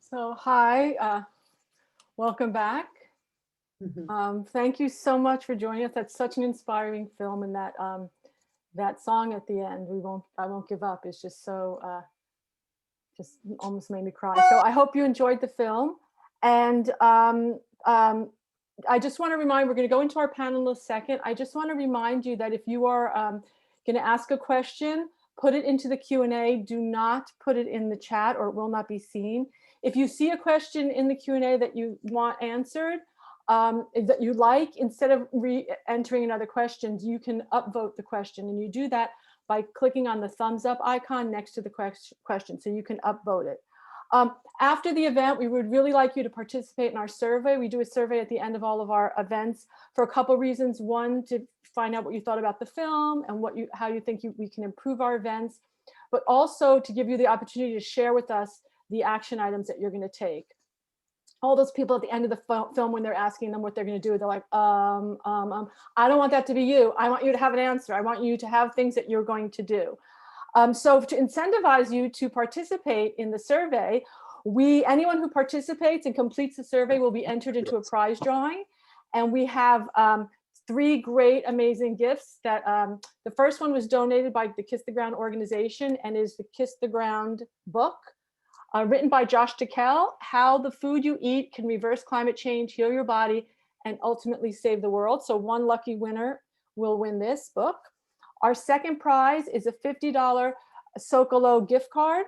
So, hi, welcome back. Mhm. Thank you so much for joining us. That's such an inspiring film, and that song at the end, I won't give up, is just so just almost made me cry. So I hope you enjoyed the film, and I just want to remind, we're going to go into our panel in a second. I just want to remind you that if you are going to ask a question, put it into the Q&A. Do not put it in the chat or it will not be seen. If you see a question in the Q&A that you want answered, that you like, instead of re-entering another questions, you can upvote the question. And you do that by clicking on the thumbs up icon next to the question, so you can upvote it. After the event, we would really like you to participate in our survey. We do a survey at the end of all of our events for a couple reasons. One, to find out what you thought about the film and how you think we can improve our events, but also to give you the opportunity to share with us the action items that you're going to take. All those people at the end of the film, when they're asking them what they're going to do, they're like, I don't want that to be you. I want you to have an answer. I want you to have things that you're going to do. So to incentivize you to participate in the survey, anyone who participates and completes the survey will be entered into a prize drawing. And we have three great, amazing gifts. That the first one was donated by the Kiss the Ground organization and is the Kiss the Ground book. Written by Josh Tickell, How the Food You Eat Can Reverse Climate Change, Heal Your Body, and Ultimately Save the World. So one lucky winner will win this book. Our second prize is a $50 Socolo gift card.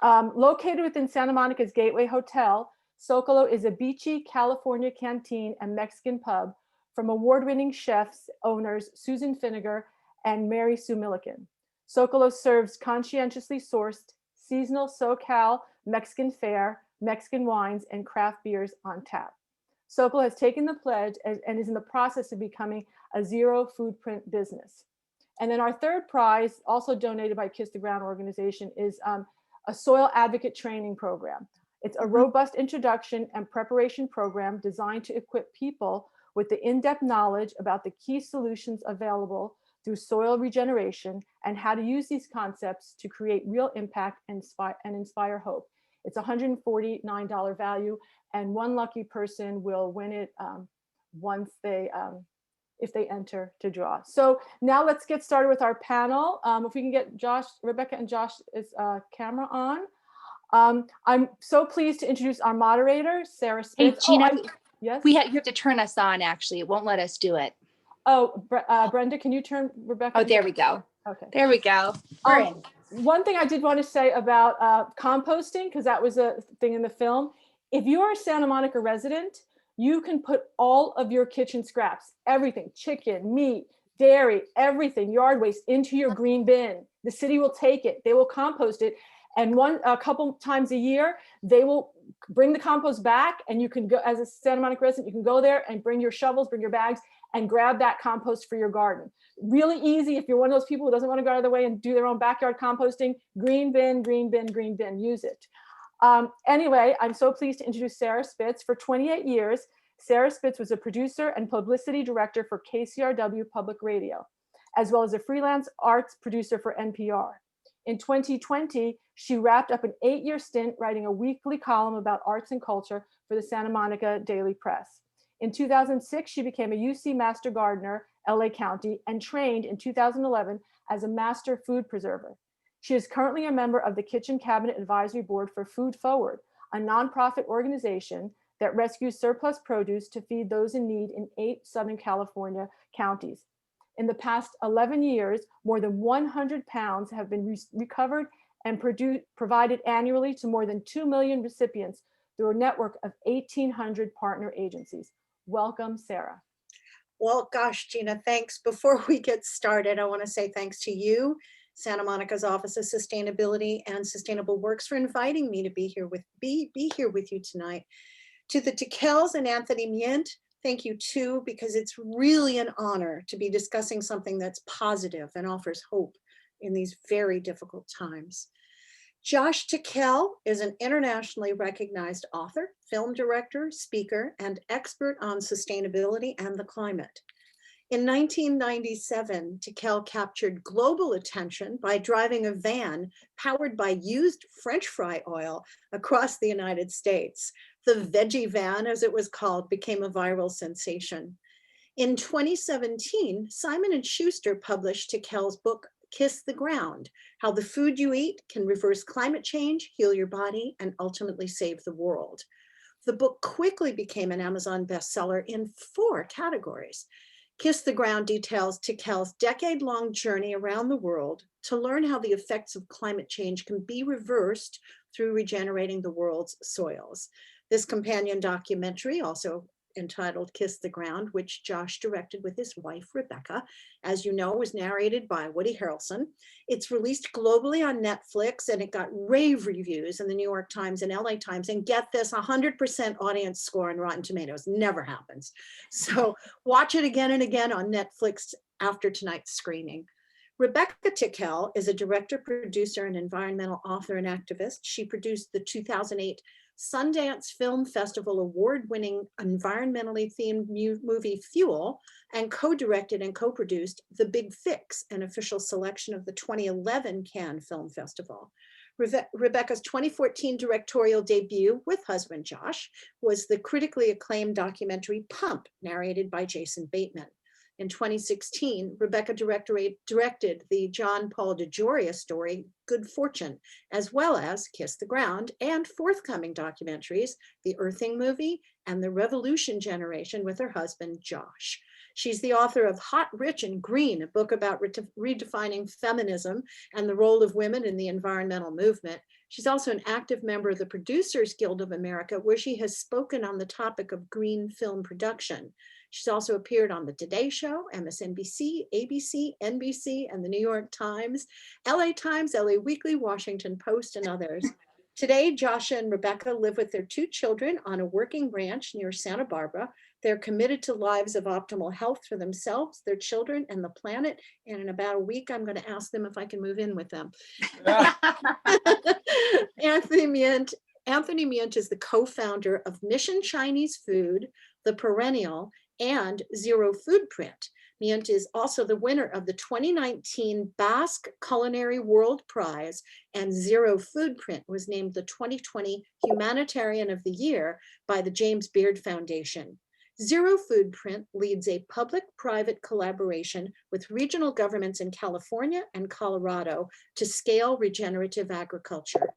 Located within Santa Monica's Gateway Hotel, Socolo is a beachy California canteen and Mexican pub from award-winning chefs, owners Susan Finnegar and Mary Sue Milliken. Socolo serves conscientiously sourced seasonal SoCal Mexican fare, Mexican wines, and craft beers on tap. Socolo has taken the pledge and is in the process of becoming a zero footprint business. And then our third prize, also donated by Kiss the Ground organization, is a soil advocate training program. It's a robust introduction and preparation program designed to equip people with the in-depth knowledge about the key solutions available through soil regeneration and how to use these concepts to create real impact and inspire hope. It's $149 value, and one lucky person will win it once if they enter to draw. So now let's get started with our panel. If we can get Rebecca and Josh's camera on. I'm so pleased to introduce our moderator, Sarah Spitz. Hey, Gina, yes? you have to turn us on, actually. It won't let us do it. Oh, Brenda, can you turn Rebecca? Oh, there we go. Okay. There we go. We're in. One thing I did want to say about composting, because that was a thing in the film. If you are a Santa Monica resident, you can put all of your kitchen scraps, everything, chicken, meat, dairy, everything, yard waste, into your green bin. The city will take it. They will compost it. And a couple times a year, they will bring the compost back, and you can go, as a Santa Monica resident, you can go there and bring your shovels, bring your bags, and grab that compost for your garden. Really easy. If you're one of those people who doesn't want to go out of the way and do their own backyard composting, green bin, green bin, green bin, use it. Anyway, I'm so pleased to introduce Sarah Spitz. For 28 years, Sarah Spitz was a producer and publicity director for KCRW Public Radio, as well as a freelance arts producer for NPR. In 2020, she wrapped up an 8-year stint writing a weekly column about arts and culture for the Santa Monica Daily Press. In 2006, she became a UC Master Gardener, LA County, and trained in 2011 as a Master Food Preserver. She is currently a member of the Kitchen Cabinet Advisory Board for Food Forward, a nonprofit organization that rescues surplus produce to feed those in need in 8 Southern California counties. In the past 11 years, more than 100 pounds have been recovered and provided annually to more than 2 million recipients through a network of 1,800 partner agencies. Welcome, Sarah. Well, gosh, Gina, thanks. Before we get started, I want to say thanks to you, Santa Monica's Office of Sustainability and Sustainable Works, for inviting me to be here with you tonight. To the Tickells and Anthony Mient, thank you too, because it's really an honor to be discussing something that's positive and offers hope in these very difficult times. Josh Tickell is an internationally recognized author, film director, speaker, and expert on sustainability and the climate. In 1997, Tical captured global attention by driving a van powered by used French fry oil across the United States. The veggie van, as it was called, became a viral sensation. In 2017, Simon & Schuster published Tical's book, Kiss the Ground, How the Food You Eat Can Reverse Climate Change, Heal Your Body, and Ultimately Save the World. The book quickly became an Amazon bestseller in 4 categories. Kiss the Ground details Tical's decade-long journey around the world to learn how the effects of climate change can be reversed through regenerating the world's soils. This companion documentary, also entitled Kiss the Ground, which Josh directed with his wife, Rebecca, as you know, was narrated by Woody Harrelson. It's released globally on Netflix, and it got rave reviews in the New York Times and LA Times. And get this, 100% audience score on Rotten Tomatoes. Never happens. So watch it again and again on Netflix after tonight's screening. Rebecca Tical is a director, producer, and environmental author and activist. She produced the 2008 Sundance Film Festival award-winning environmentally themed movie Fuel, and co-directed and co-produced The Big Fix, an official selection of the 2011 Cannes Film Festival. Rebecca's 2014 directorial debut with husband Josh was the critically acclaimed documentary Pump, narrated by Jason Bateman. In 2016, Rebecca directed the John Paul DeJoria story, Good Fortune, as well as Kiss the Ground and forthcoming documentaries, The Earthing Movie and The Revolution Generation with her husband, Josh. She's the author of Hot, Rich, and Green, a book about redefining feminism and the role of women in the environmental movement. She's also an active member of the Producers Guild of America, where she has spoken on the topic of green film production. She's also appeared on The Today Show, MSNBC, ABC, NBC, and the New York Times, LA Times, LA Weekly, Washington Post, and others. Today, Joshua and Rebecca live with their 2 children on a working ranch near Santa Barbara. They're committed to lives of optimal health for themselves, their children, and the planet. And in about a week, I'm going to ask them if I can move in with them. Anthony Myint is the co-founder of Mission Chinese Food, The Perennial, and Zero Foodprint. Myint is also the winner of the 2019 Basque Culinary World Prize, and Zero Foodprint was named the 2020 Humanitarian of the Year by the James Beard Foundation. Zero Foodprint leads a public-private collaboration with regional governments in California and Colorado to scale regenerative agriculture.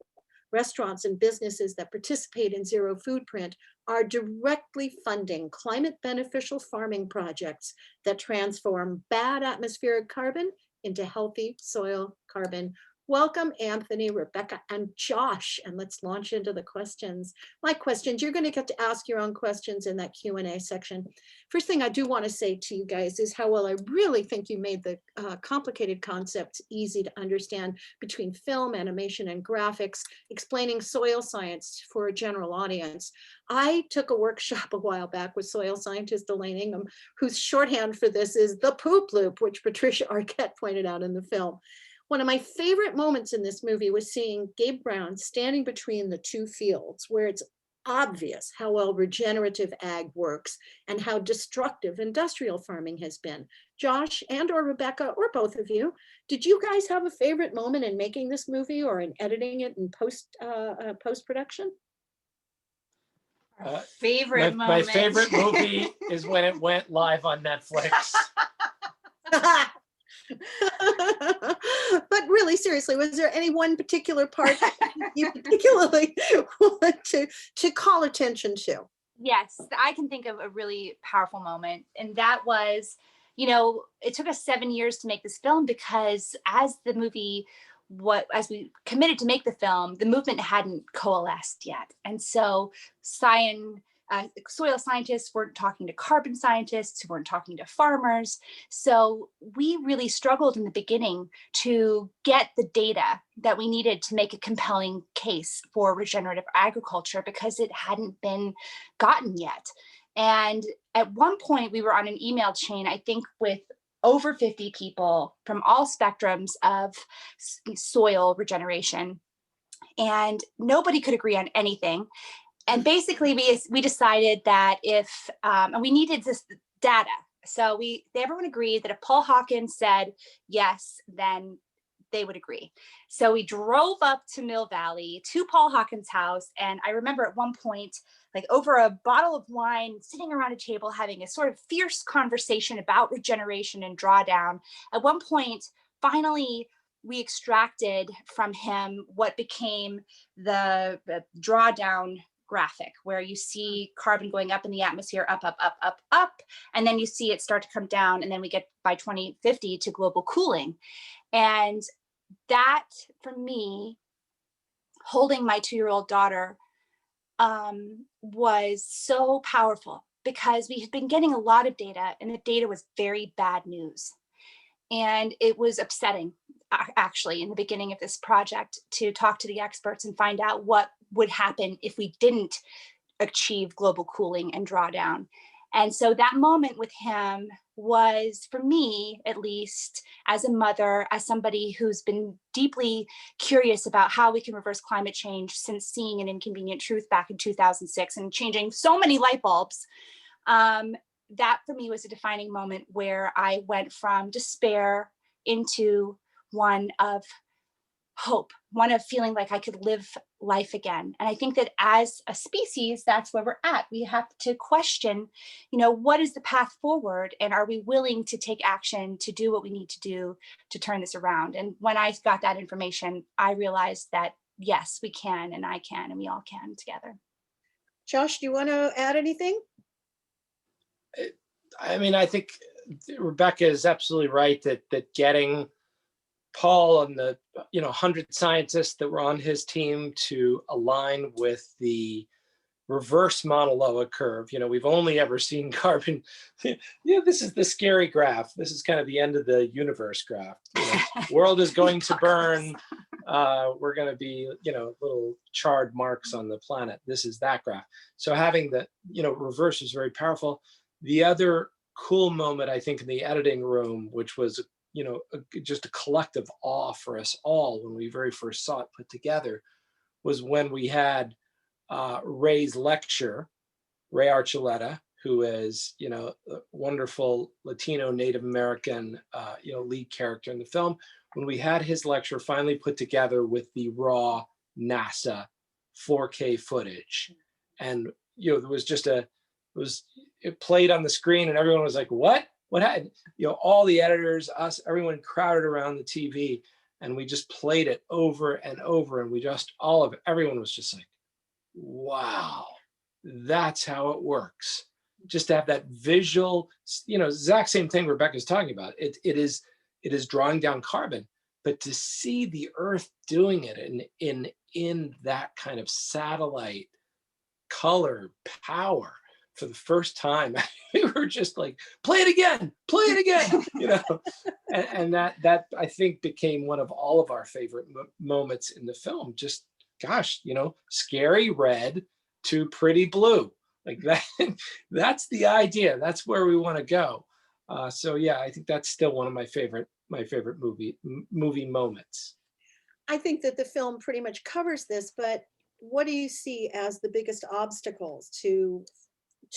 Restaurants and businesses that participate in Zero Foodprint are directly funding climate beneficial farming projects that transform bad atmospheric carbon into healthy soil carbon. Welcome, Anthony, Rebecca, and Josh, and let's launch into the questions. My questions, you're going to get to ask your own questions in that Q&A section. First thing I do want to say to you guys is how well I really think you made the complicated concepts easy to understand between film, animation, and graphics, explaining soil science for a general audience. I took a workshop a while back with soil scientist Elaine Ingham, whose shorthand for this is the poop loop, which Patricia Arquette pointed out in the film. One of my favorite moments in this movie was seeing Gabe Brown standing between the 2 fields, where it's obvious how well regenerative ag works and how destructive industrial farming has been. Josh and or Rebecca, or both of you, did you guys have a favorite moment in making this movie or in editing it in post-production? Favorite My moment. favorite movie is when it went live on Netflix. But really, seriously, was there any one particular part you particularly want to call attention to? Yes, I can think of a really powerful moment. And that was, you know, it took us 7 years to make this film because as we committed to make the film, the movement hadn't coalesced yet. And so soil scientists weren't talking to carbon scientists, who weren't talking to farmers. So we really struggled in the beginning to get the data that we needed to make a compelling case for regenerative agriculture because it hadn't been gotten yet. And at one point we were on an email chain, I think with over 50 people from all spectrums of soil regeneration, and nobody could agree on anything. And basically we decided that and we needed this data. So everyone agreed that if Paul Hawkins said yes, then they would agree. So we drove up to Mill Valley to Paul Hawkins' house. And I remember at one point, like over a bottle of wine, sitting around a table, having a sort of fierce conversation about regeneration and drawdown. At one point, finally, we extracted from him what became the drawdown graphic, where you see carbon going up in the atmosphere, up, up, up, up, up, and then you see it start to come down, and then we get by 2050 to global cooling. And that, for me, holding my 2-year-old daughter, was so powerful, because we had been getting a lot of data, and the data was very bad news. And it was upsetting, actually, in the beginning of this project, to talk to the experts and find out what would happen if we didn't achieve global cooling and drawdown. And so that moment with him was, for me, at least, as a mother, as somebody who's been deeply curious about how we can reverse climate change since seeing An Inconvenient Truth back in 2006 and changing so many light bulbs, that for me was a defining moment where I went from despair into one of hope, one of feeling like I could live life again. And I think that as a species, that's where we're at. We have to question, what is the path forward? And are we willing to take action to do what we need to do to turn this around? And when I got that information, I realized that, yes, we can, and I can, and we all can together. Josh, do you want to add anything? I mean, I think Rebecca is absolutely right that getting Paul and the 100 scientists that were on his team to align with the reverse Mauna Loa curve. We've only ever seen carbon. This is the scary graph. This is kind of the end of the universe graph. World is going to burn. We're going to be, little charred marks on the planet. This is that graph. So having the, reverse is very powerful. The other cool moment, I think, in the editing room, which was, just a collective awe for us all when we very first saw it put together, was when we had Ray's lecture, Ray Archuleta, who is, a wonderful Latino Native American, lead character in the film. When we had his lecture finally put together with the raw NASA 4K footage, and there was just it played on the screen, and everyone was like, "What? What happened?" All the editors, us, everyone crowded around the TV, and we just played it over and over, and everyone was just like, wow, that's how it works. Just to have that visual, exact same thing Rebecca's talking about. It is drawing down carbon, but to see the Earth doing it in that kind of satellite color power for the first time, we were just like, play it again, and that I think became one of all of our favorite moments in the film. Just, gosh, scary red to pretty blue, like that. That's the idea. That's where we want to go. So yeah, I think that's still one of my favorite movie moments. I think that the film pretty much covers this, but what do you see as the biggest obstacles to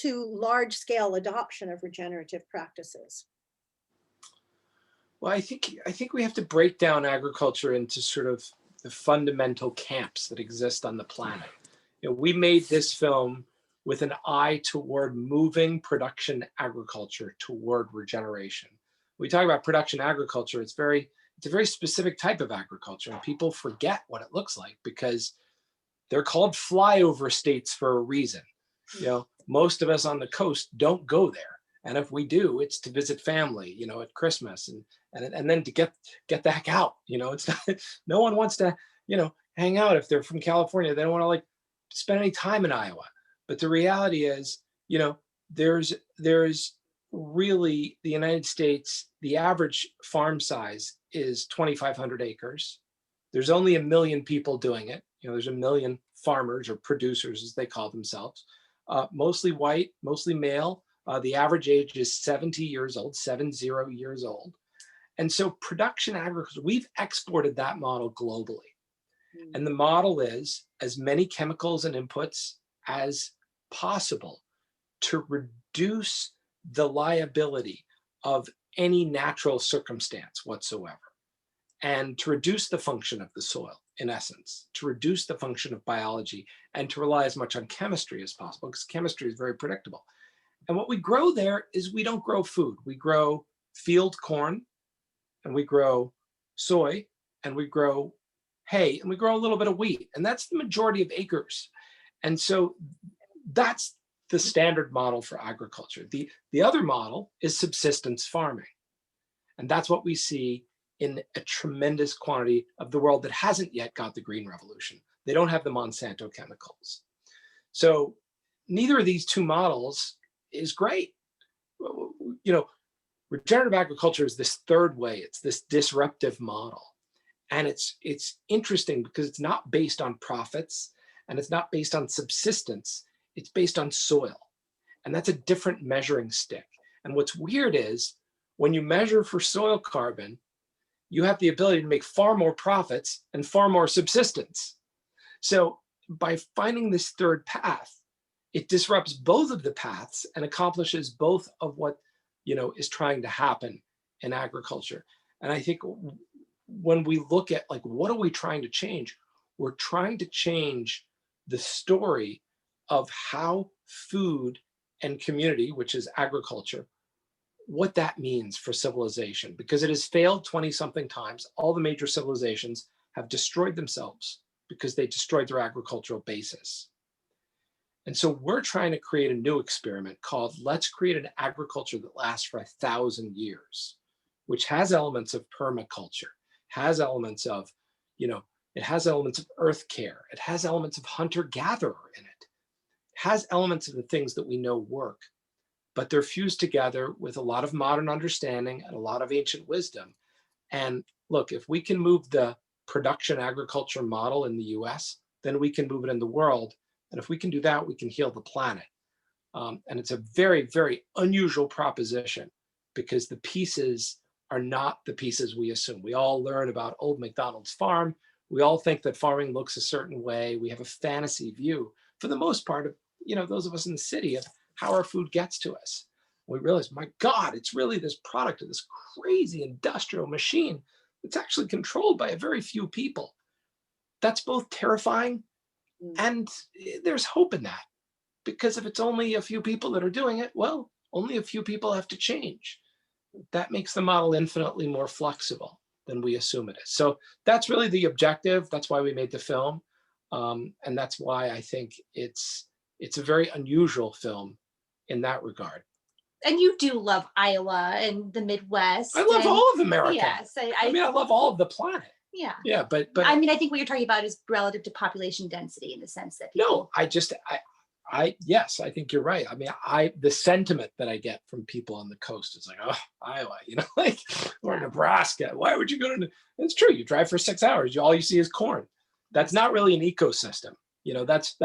large-scale adoption of regenerative practices? Well, I think we have to break down agriculture into sort of the fundamental camps that exist on the planet. We made this film with an eye toward moving production agriculture toward regeneration. We talk about production agriculture, it's a very specific type of agriculture, and people forget what it looks like because they're called flyover states for a reason. Most of us on the coast don't go there. And if we do, it's to visit family, at Christmas and then to get the heck out. It's not, no one wants to, hang out if they're from California. They don't want to like spend any time in Iowa. But the reality is, there's really the United States, the average farm size is 2,500 acres. There's only 1 million people doing it. There's 1 million farmers or producers, as they call themselves, mostly white, mostly male. The average age is 70 years old. And so production agriculture, we've exported that model globally. And the model is as many chemicals and inputs as possible to reduce the liability of any natural circumstance whatsoever, and to reduce the function of the soil, in essence, to reduce the function of biology, and to rely as much on chemistry as possible, because chemistry is very predictable. And what we grow there is we don't grow food. We grow field corn, and we grow soy, and we grow hay, and we grow a little bit of wheat. And that's the majority of acres. And so that's the standard model for agriculture. The other model is subsistence farming. And that's what we see in a tremendous quantity of the world that hasn't yet got the green revolution. They don't have the Monsanto chemicals. So neither of these two models is great. You know, regenerative agriculture is this third way. It's this disruptive model. And it's interesting because it's not based on profits and it's not based on subsistence. It's based on soil. And that's a different measuring stick. And what's weird is when you measure for soil carbon, you have the ability to make far more profits and far more subsistence. So by finding this third path, it disrupts both of the paths and accomplishes both of what, you know, is trying to happen in agriculture. And I think when we look at like, what are we trying to change? We're trying to change the story of how food and community, which is agriculture, what that means for civilization, because it has failed 20-something times. All the major civilizations have destroyed themselves because they destroyed their agricultural basis. And so we're trying to create a new experiment called let's create an agriculture that lasts for 1,000 years, which has elements of permaculture, has elements of, you know, it has elements of earth care, it has elements of hunter-gatherer in it, has elements of the things that we know work, but they're fused together with a lot of modern understanding and a lot of ancient wisdom. And look, if we can move the production agriculture model in the US, then we can move it in the world. And if we can do that, we can heal the planet. And it's a very, very unusual proposition because the pieces are not the pieces we assume. We all learn about old McDonald's farm. We all think that farming looks a certain way. We have a fantasy view, for the most part, of, you know, those of us in the city, of how our food gets to us. We realize, my God, it's really this product of this crazy industrial machine that's actually controlled by a very few people. That's both terrifying and there's hope in that, because if it's only a few people that are doing it, well, only a few people have to change. That makes the model infinitely more flexible than we assume it is. So that's really the objective. That's why we made the film. And that's why I think it's a very unusual film in that regard. And you do love Iowa and the Midwest. I love all of America. Yes. I mean, I love all of the planet. Yeah. Yeah, but I mean, I think what you're talking about is relative to population density, in the sense that people. No, yes, I think you're right. I mean, the sentiment that I get from people on the coast is like, oh, Iowa, you know, like, or Nebraska. Why would you go to? It's true. You drive for 6 hours. All you see is corn. That's not really an ecosystem. You know, that's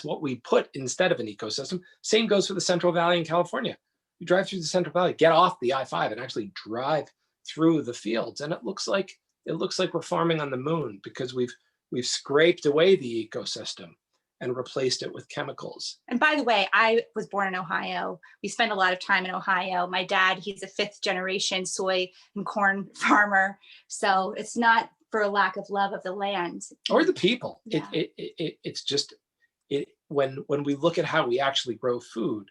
what we put instead of an ecosystem. Same goes for the Central Valley in California. You drive through the Central Valley, get off the I-5 and actually drive through the fields, and it looks like we're farming on the moon, because we've scraped away the ecosystem and replaced it with chemicals. And by the way, I was born in Ohio. We spend a lot of time in Ohio. My dad, he's a 5th generation soy and corn farmer. So it's not for a lack of love of the land or the people. Yeah. It's just when we look at how we actually grow food,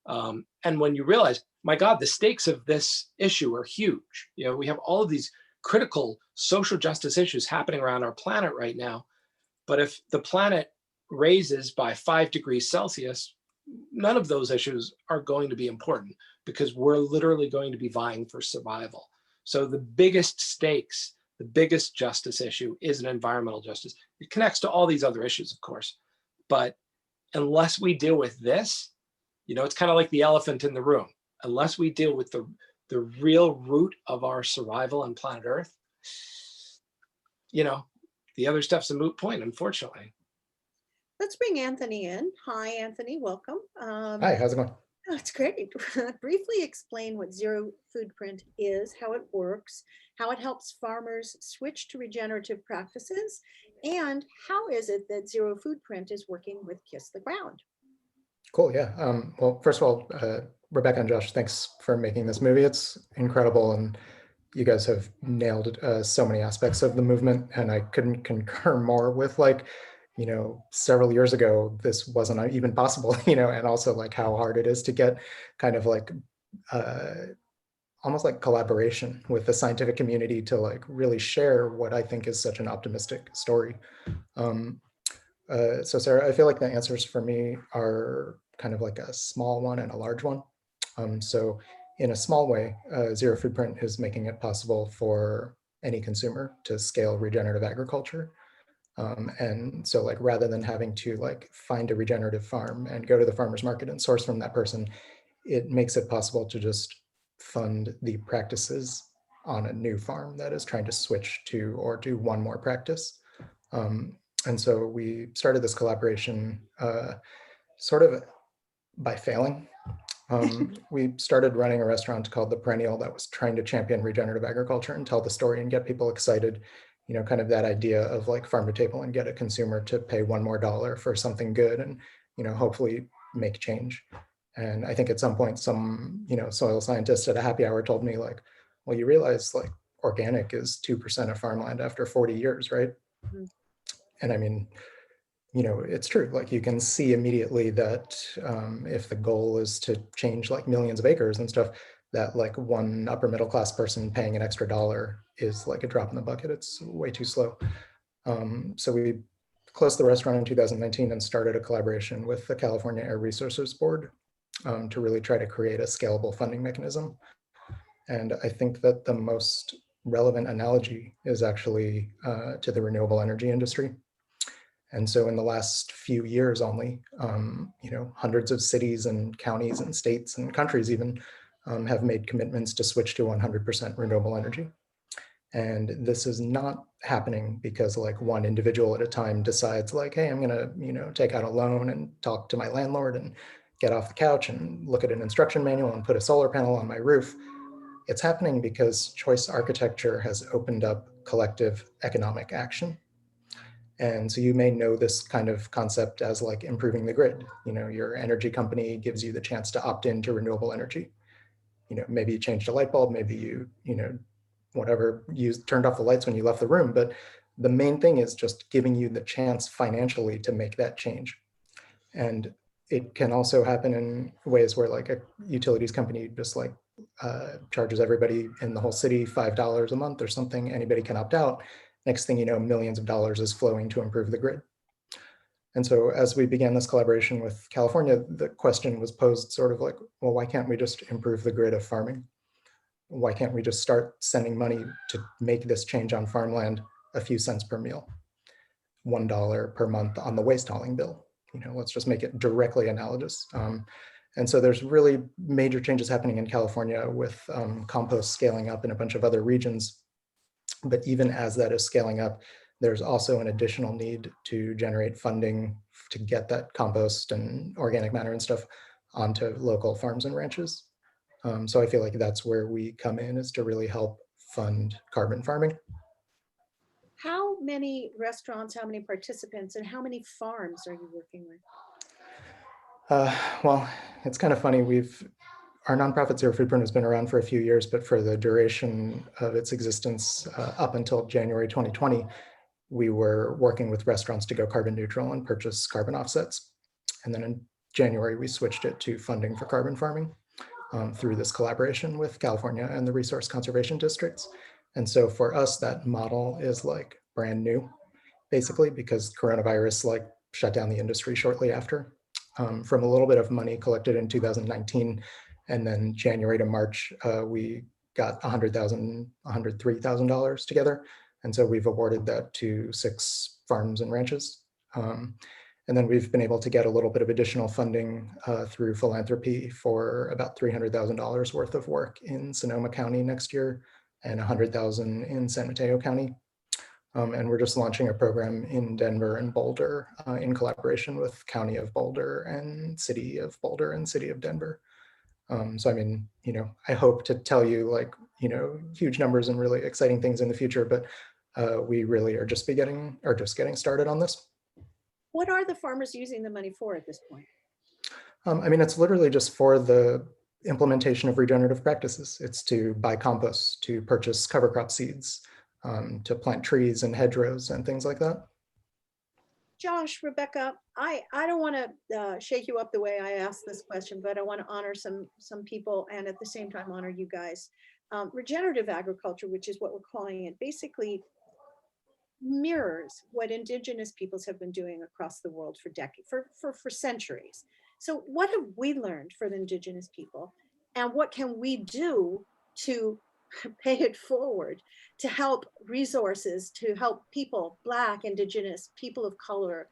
and when you realize, my God, the stakes of this issue are huge. You know, we have all of these critical social justice issues happening around our planet right now. But if the planet raises by 5 degrees Celsius, none of those issues are going to be important, because we're literally going to be vying for survival. So the biggest stakes, the biggest justice issue is an environmental justice. It connects to all these other issues, of course. But unless we deal with this, you know, it's kind of like the elephant in the room. Unless we deal with the real root of our survival on planet Earth, you know, the other stuff's a moot point, unfortunately. Let's bring Anthony in. Hi, Anthony, welcome. Hi, how's it going? That's great. Briefly explain what Zero Foodprint is, how it works, how it helps farmers switch to regenerative practices, and how is it that Zero Foodprint is working with Kiss the Ground? Cool. Yeah. Well, first of all, Rebecca and Josh, thanks for making this movie. It's incredible, and you guys have nailed so many aspects of the movement. And I couldn't concur more with, like, several years ago, this wasn't even possible, and also like how hard it is to get kind of like uh, almost like collaboration with the scientific community to like really share what I think is such an optimistic story. Um, so Sarah, I feel like the answers for me are kind of like a small one and a large one. So in a small way, Zero Foodprint is making it possible for any consumer to scale regenerative agriculture. And so like rather than having to like find a regenerative farm and go to the farmer's market and source from that person, it makes it possible to just fund the practices on a new farm that is trying to switch to or do one more practice. And so we started this collaboration sort of by failing. We started running a restaurant called The Perennial that was trying to champion regenerative agriculture and tell the story and get people excited, kind of that idea of like farm to table and get a consumer to pay $1 more for something good and, hopefully make change. And I think at some point, some, soil scientist at a happy hour told me like, well, you realize like organic is 2% of farmland after 40 years, right? Mhm. And I mean, it's true. Like you can see immediately that if the goal is to change like millions of acres and stuff, that like one upper middle class person paying an extra dollar is like a drop in the bucket. It's way too slow. So we closed the restaurant in 2019 and started a collaboration with the California Air Resources Board to really try to create a scalable funding mechanism. And I think that the most relevant analogy is actually to the renewable energy industry. And so in the last few years only, hundreds of cities and counties and states and countries even have made commitments to switch to 100% renewable energy. And this is not happening because like one individual at a time decides like, hey, I'm gonna, take out a loan and talk to my landlord and get off the couch and look at an instruction manual and put a solar panel on my roof. It's happening because choice architecture has opened up collective economic action. And so you may know this kind of concept as like improving the grid. Your energy company gives you the chance to opt into renewable energy. Maybe you changed a light bulb, maybe you whatever, you turned off the lights when you left the room. But the main thing is just giving you the chance financially to make that change. And it can also happen in ways where like a utilities company just like charges everybody in the whole city $5 a month or something. Anybody can opt out. Next thing you know, millions of dollars is flowing to improve the grid. And so as we began this collaboration with California, the question was posed sort of like, well, why can't we just improve the grid of farming? Why can't we just start sending money to make this change on farmland a few cents per meal, $1 per month on the waste hauling bill? Let's just make it directly analogous. And so there's really major changes happening in California with compost scaling up in a bunch of other regions. But even as that is scaling up, there's also an additional need to generate funding to get that compost and organic matter and stuff onto local farms and ranches. So I feel like that's where we come in, is to really help fund carbon farming. How many restaurants, how many participants, and how many farms are you working with? Well, it's kind of funny. Our nonprofit Zero Foodprint has been around for a few years, but for the duration of its existence, up until January 2020, we were working with restaurants to go carbon neutral and purchase carbon offsets. And then in January, we switched it to funding for carbon farming through this collaboration with California and the resource conservation districts. And so for us, that model is like brand new, basically, because coronavirus like shut down the industry shortly after. From a little bit of money collected in 2019, and then January to March, we got $103,000 together. And so we've awarded that to 6 farms and ranches. And then we've been able to get a little bit of additional funding through philanthropy for about $300,000 worth of work in Sonoma County next year and $100,000 in San Mateo County. And we're just launching a program in Denver and Boulder in collaboration with County of Boulder and City of Boulder and City of Denver. So I mean, I hope to tell you like, huge numbers and really exciting things in the future, but we really are just getting started on this. What are the farmers using the money for at this point? I mean, it's literally just for the implementation of regenerative practices. It's to buy compost, to purchase cover crop seeds, to plant trees and hedgerows and things like that. Josh, Rebecca, I don't want to shake you up the way I asked this question, but I want to honor some people and at the same time honor you guys. Regenerative agriculture, which is what we're calling it, basically mirrors what indigenous peoples have been doing across the world for decades, for centuries. So what have we learned for the indigenous people, and what can we do to pay it forward, to help resources, to help people, Black, indigenous, people of color,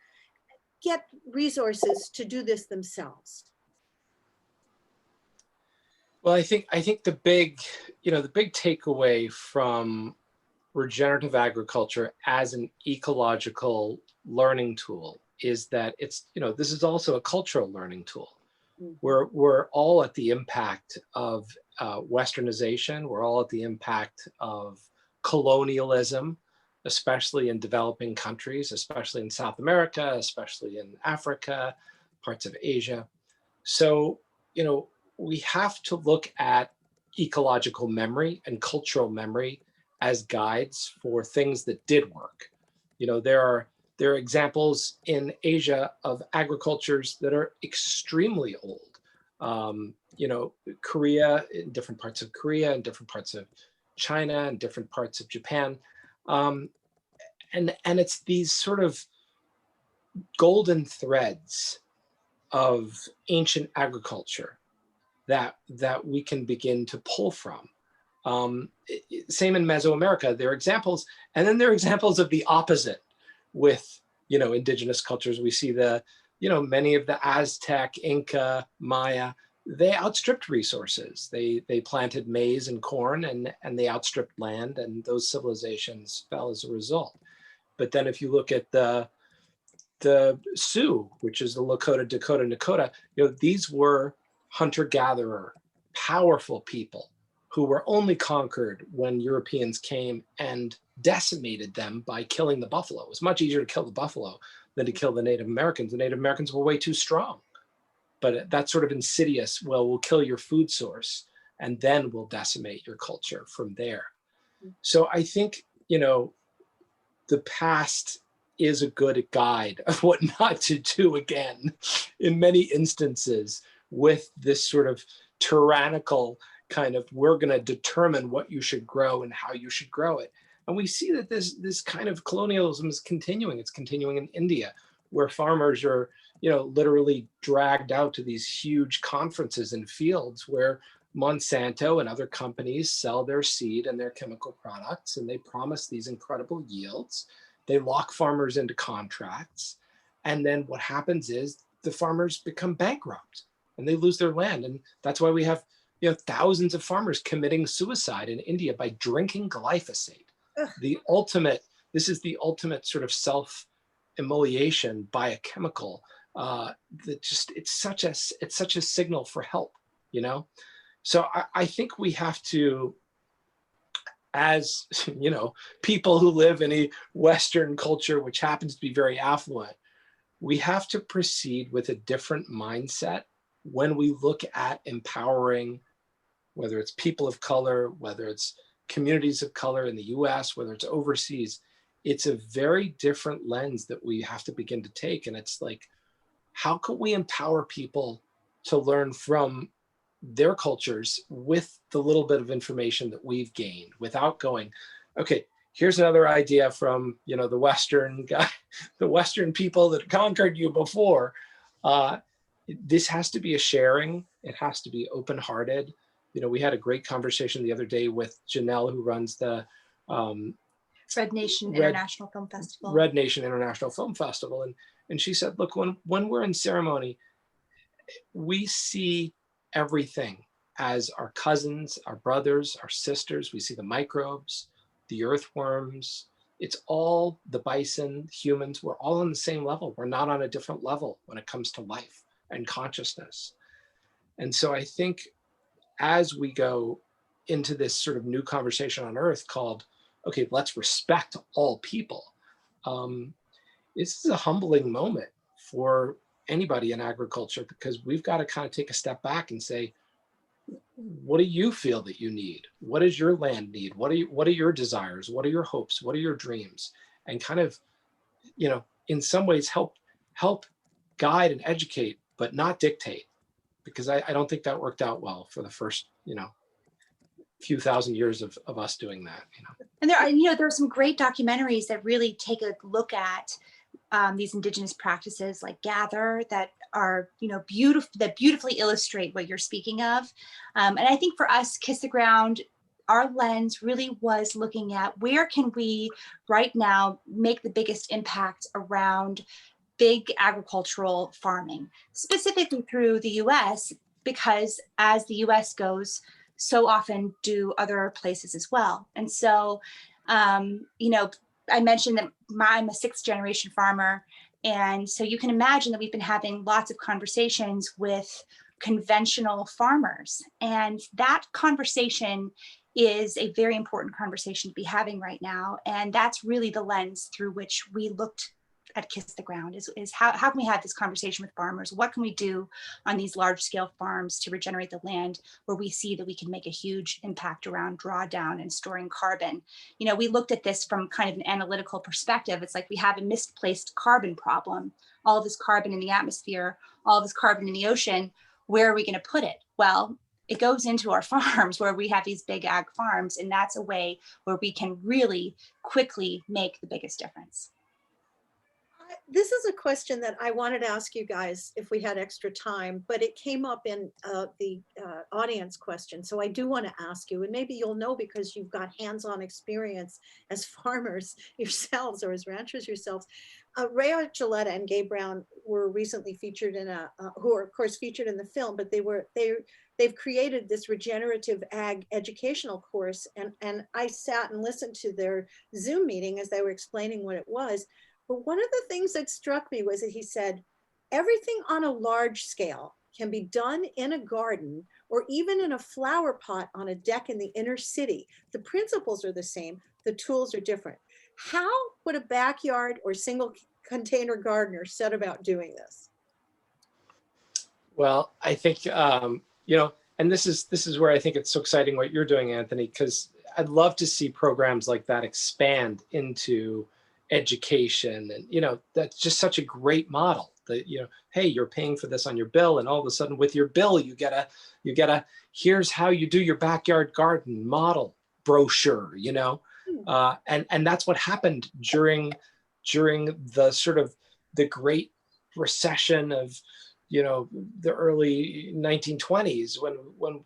get resources to do this themselves? Well, I think the big, the big takeaway from regenerative agriculture as an ecological learning tool is that it's, this is also a cultural learning tool. We're all at the impact of westernization. We're all at the impact of colonialism, especially in developing countries, especially in South America, especially in Africa, parts of Asia. So, we have to look at ecological memory and cultural memory as guides for things that did work. There are examples in Asia of agricultures that are extremely old. Korea, in different parts of Korea, and different parts of China, and different parts of Japan. And it's these sort of golden threads of ancient agriculture that we can begin to pull from. Same in Mesoamerica, there are examples, and then there are examples of the opposite with, indigenous cultures. We see many of the Aztec, Inca, Maya, they outstripped resources. They planted maize and corn, and they outstripped land, and those civilizations fell as a result. But then if you look at the Sioux, which is the Lakota, Dakota, Nakota, these were hunter-gatherer, powerful people who were only conquered when Europeans came and decimated them by killing the buffalo. It was much easier to kill the buffalo than to kill the Native Americans. The Native Americans were way too strong. But that's sort of insidious. Well, we'll kill your food source, and then we'll decimate your culture from there. So I think, the past is a good guide of what not to do again in many instances with this sort of tyrannical kind of, we're going to determine what you should grow and how you should grow it. And we see that this kind of colonialism is continuing. It's continuing in India, where farmers are, literally dragged out to these huge conferences and fields where Monsanto and other companies sell their seed and their chemical products, and they promise these incredible yields. They lock farmers into contracts. And then what happens is the farmers become bankrupt and they lose their land. And that's why we have thousands of farmers committing suicide in India by drinking glyphosate. This is the ultimate sort of self-immolation by a chemical that just, it's such a signal for help, So I think we have to, as people who live in a Western culture, which happens to be very affluent, we have to proceed with a different mindset when we look at empowering, whether it's people of color, whether it's communities of color in the US, whether it's overseas. It's a very different lens that we have to begin to take. And it's like, how can we empower people to learn from their cultures with the little bit of information that we've gained, without going, okay, here's another idea from the Western guy, the Western people that conquered you before. This has to be a sharing. It has to be open-hearted. We had a great conversation the other day with Janelle, who runs the Red Nation International Film Festival. Red Nation International Film Festival. And she said, look, when we're in ceremony, we see everything as our cousins, our brothers, our sisters. We see the microbes, the earthworms. It's all the bison, humans. We're all on the same level. We're not on a different level when it comes to life and consciousness. And so I think as we go into this sort of new conversation on Earth called, okay, let's respect all people. This is a humbling moment for anybody in agriculture, because we've got to kind of take a step back and say, what do you feel that you need? What does your land need? What are your desires? What are your hopes? What are your dreams? And kind of, in some ways help guide and educate, but not dictate, because I don't think that worked out well for the first, few thousand years of us doing that. And there are some great documentaries that really take a look at these indigenous practices like Gather that are, beautiful, that beautifully illustrate what you're speaking of. And I think for us, Kiss the Ground, our lens really was looking at where can we right now make the biggest impact around big agricultural farming, specifically through the US, because as the US goes, so often do other places as well. And so, I mentioned that I'm a 6th generation farmer. And so you can imagine that we've been having lots of conversations with conventional farmers. And that conversation is a very important conversation to be having right now. And that's really the lens through which we looked at Kiss the Ground, is how can we have this conversation with farmers? What can we do on these large scale farms to regenerate the land where we see that we can make a huge impact around drawdown and storing carbon? We looked at this from kind of an analytical perspective. It's like we have a misplaced carbon problem, all of this carbon in the atmosphere, all of this carbon in the ocean. Where are we going to put it? Well, it goes into our farms where we have these big ag farms, and that's a way where we can really quickly make the biggest difference. This is a question that I wanted to ask you guys if we had extra time, but it came up in the audience question. So I do want to ask you, and maybe you'll know because you've got hands-on experience as farmers yourselves or as ranchers yourselves. Ray Archuleta and Gabe Brown were recently featured in who are of course featured in the film, but they've created this regenerative ag educational course. And I sat and listened to their Zoom meeting as they were explaining what it was. But one of the things that struck me was that he said, everything on a large scale can be done in a garden or even in a flower pot on a deck in the inner city. The principles are the same, the tools are different. How would a backyard or single container gardener set about doing this? Well, I think, and this is where I think it's so exciting what you're doing, Anthony, because I'd love to see programs like that expand into education. And, that's just such a great model that, hey, you're paying for this on your bill. And all of a sudden with your bill, you get a, here's how you do your backyard garden model brochure, and that's what happened during the sort of the Great Recession of, the early 1920s,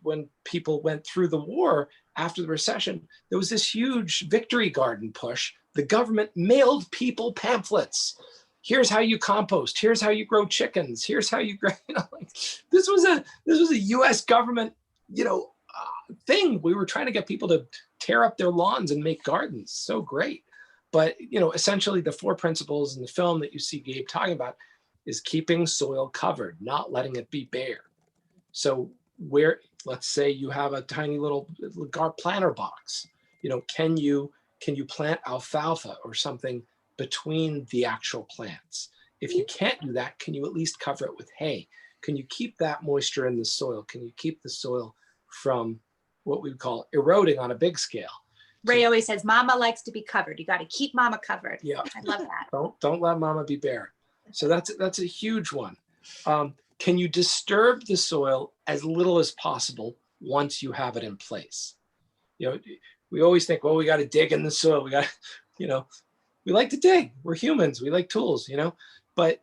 when people went through the war. After the recession, there was this huge victory garden push. The government mailed people pamphlets. Here's how you compost. Here's how you grow chickens. Here's how you grow. This was a U.S. government, thing. We were trying to get people to tear up their lawns and make gardens. So great, but essentially the 4 principles in the film that you see Gabe talking about is keeping soil covered, not letting it be bare. So let's say you have a tiny little planter box, can you plant alfalfa or something between the actual plants? If you can't do that, can you at least cover it with hay? Can you keep that moisture in the soil? Can you keep the soil from what we would call eroding on a big scale? Ray always says, Mama likes to be covered. You got to keep Mama covered. Yeah. I love that. Don't let Mama be bare. So that's a huge one. Can you disturb the soil as little as possible once you have it in place? We always think, well, we got to dig in the soil. We got, we like to dig. We're humans. We like tools, but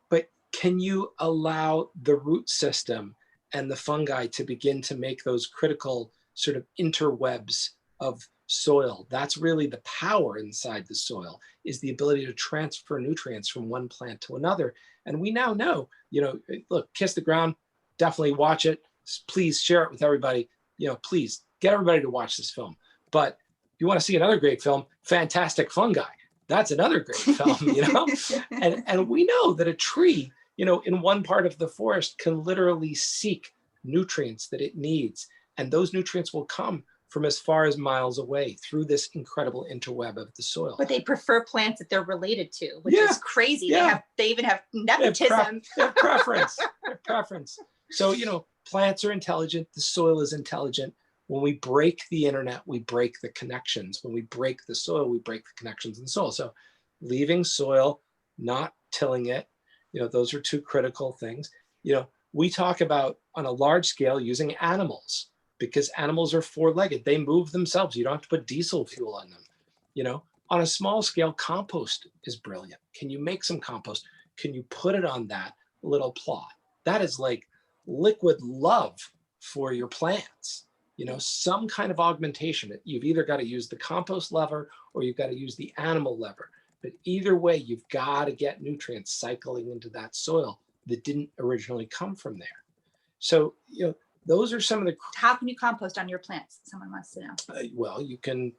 can you allow the root system and the fungi to begin to make those critical sort of interwebs of soil? That's really the power inside the soil, is the ability to transfer nutrients from one plant to another. And we now know, look, Kiss the Ground, definitely watch it. Please share it with everybody. Please get everybody to watch this film. But you want to see another great film, Fantastic Fungi. That's another great film, and we know that a tree, in one part of the forest can literally seek nutrients that it needs. And those nutrients will come from as far as miles away through this incredible interweb of the soil. But they prefer plants that they're related to, which Yeah, is crazy. yeah. They even have They have nepotism. they have preference. They have preference. So, you know, plants are intelligent. The soil is intelligent. When we break the internet, we break the connections. When we break the soil, we break the connections in the soil. So leaving soil, not tilling it, you know, those are two critical things. You know, we talk about on a large scale using animals, because animals are four-legged. They move themselves. You don't have to put diesel fuel on them. You know, on a small scale, compost is brilliant. Can you make some compost? Can you put it on that little plot? That is like liquid love for your plants. You know, some kind of augmentation. You've either got to use the compost lever or you've got to use the animal lever. But either way, you've got to get nutrients cycling into that soil that didn't originally come from there. So, you know, those are some of the, How can you compost on your plants? Someone wants to know. well, you can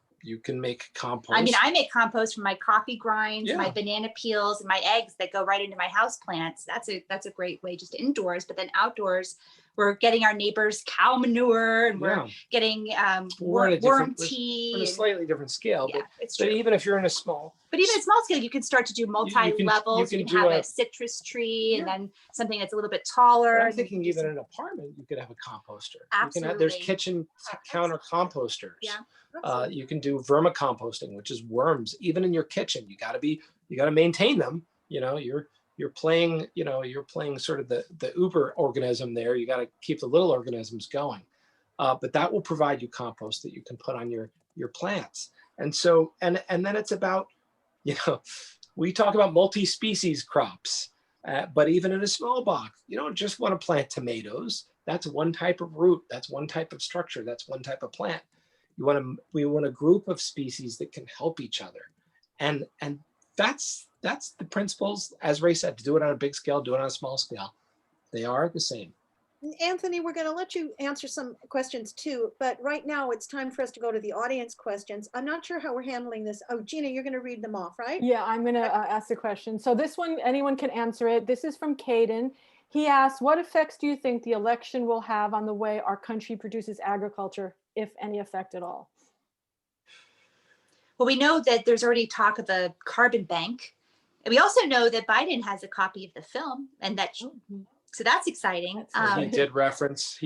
make compost. I mean, I make compost from my coffee grinds, my Yeah. banana peels, and my eggs that go right into my house plants. That's a great way just indoors. But then outdoors, we're getting our neighbors' cow manure, and we're Yeah. getting We're in a worm different- we're tea. on a and- slightly different scale, yeah, it's but true. even if you're in a small, But even at small scale, you can start to do multi-levels. You can can do have a- a citrus tree and Yeah. then something that's a little bit taller. but I'm and you thinking can do even some- in an apartment, you could have a composter. You can have, there's Absolutely. kitchen counter composters. Yeah. You can do vermicomposting, which is worms. Even in your kitchen, you got to maintain them. You know, you're playing sort of the uber organism there. You got to keep the little organisms going. But that will provide you compost that you can put on your plants. And so, and then it's about, you know, we talk about multi-species crops, but even in a small box, you don't just want to plant tomatoes. That's one type of root. That's one type of structure. That's one type of plant. We want a group of species that can help each other. And that's the principles, as Ray said, to do it on a big scale, do it on a small scale. They are the same. Anthony, we're going to let you answer some questions too, but right now it's time for us to go to the audience questions. I'm not sure how we're handling this. Oh, Gina, you're going to read them off, right? Yeah, I'm going to ask the question. So this one, anyone can answer it. This is from Caden. He asks, what effects do you think the election will have on the way our country produces agriculture, if any effect at all? Well, we know that there's already talk of a carbon bank. And we also know that Biden has a copy of the film, and that so that's exciting. That's He did reference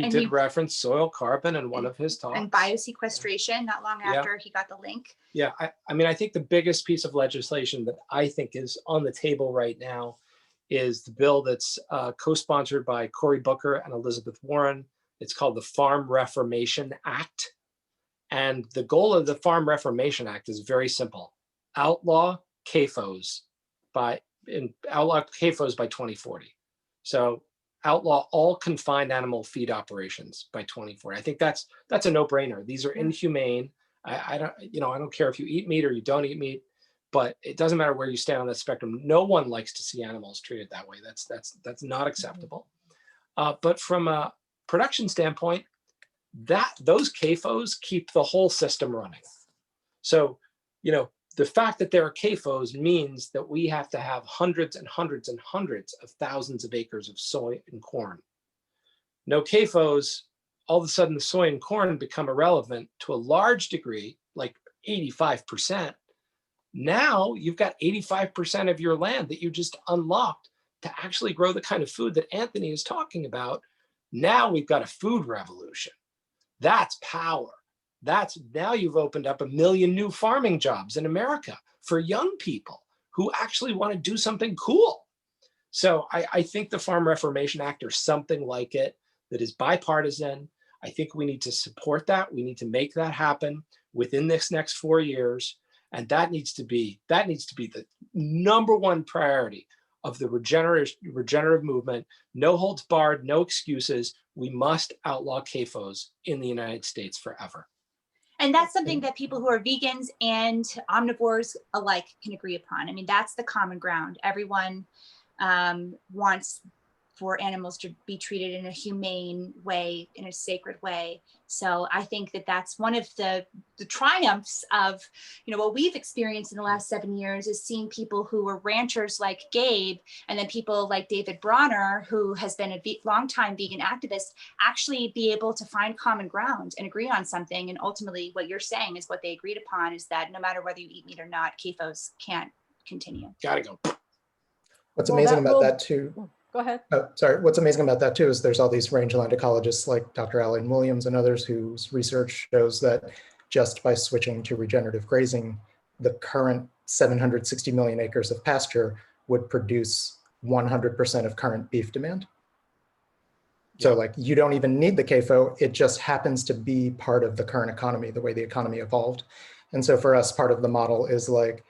soil carbon in one of his talks. And biosequestration not long Yeah. after he got the link. Yeah, I mean, I think the biggest piece of legislation that I think is on the table right now is the bill that's co-sponsored by Cory Booker and Elizabeth Warren. It's called the Farm Reformation Act. And the goal of the Farm Reformation Act is very simple. Outlaw CAFOs by 2040. So outlaw all confined animal feed operations by 2040. I think that's a no-brainer. These are inhumane. I don't care if you eat meat or you don't eat meat, but it doesn't matter where you stand on that spectrum. No one likes to see animals treated that way. That's not acceptable. But from a production standpoint, those CAFOs keep the whole system running. So, you know, the fact that there are CAFOs means that we have to have hundreds and hundreds and hundreds of thousands of acres of soy and corn. No CAFOs, all of a sudden the soy and corn become irrelevant to a large degree, like 85%. Now you've got 85% of your land that you just unlocked to actually grow the kind of food that Anthony is talking about. Now we've got a food revolution. That's power. Now you've opened up 1 million new farming jobs in America for young people who actually want to do something cool. So I think the Farm Reformation Act or something like it that is bipartisan, I think we need to support that. We need to make that happen within this next 4 years. And that needs to be the number one priority of the regenerative movement. No holds barred, no excuses. We must outlaw CAFOs in the United States forever. And that's something that people who are vegans and omnivores alike can agree upon. I mean, that's the common ground. Everyone wants for animals to be treated in a humane way, in a sacred way. So I think that that's one of the triumphs of, what we've experienced in the last 7 years is seeing people who were ranchers like Gabe, and then people like David Bronner, who has been a longtime vegan activist, actually be able to find common ground and agree on something. And ultimately what you're saying is what they agreed upon is that no matter whether you eat meat or not, CAFOs can't continue. Gotta go. What's Well, amazing that about will- that too, Go ahead. oh, sorry, what's amazing about that too is there's all these rangeland ecologists like Dr. Alan Williams and others whose research shows that just by switching to regenerative grazing, the current 760 million acres of pasture would produce 100% of current beef demand. So Yeah. like you don't even need the CAFO, it just happens to be part of the current economy, the way the economy evolved. And so for us, part of the model is like,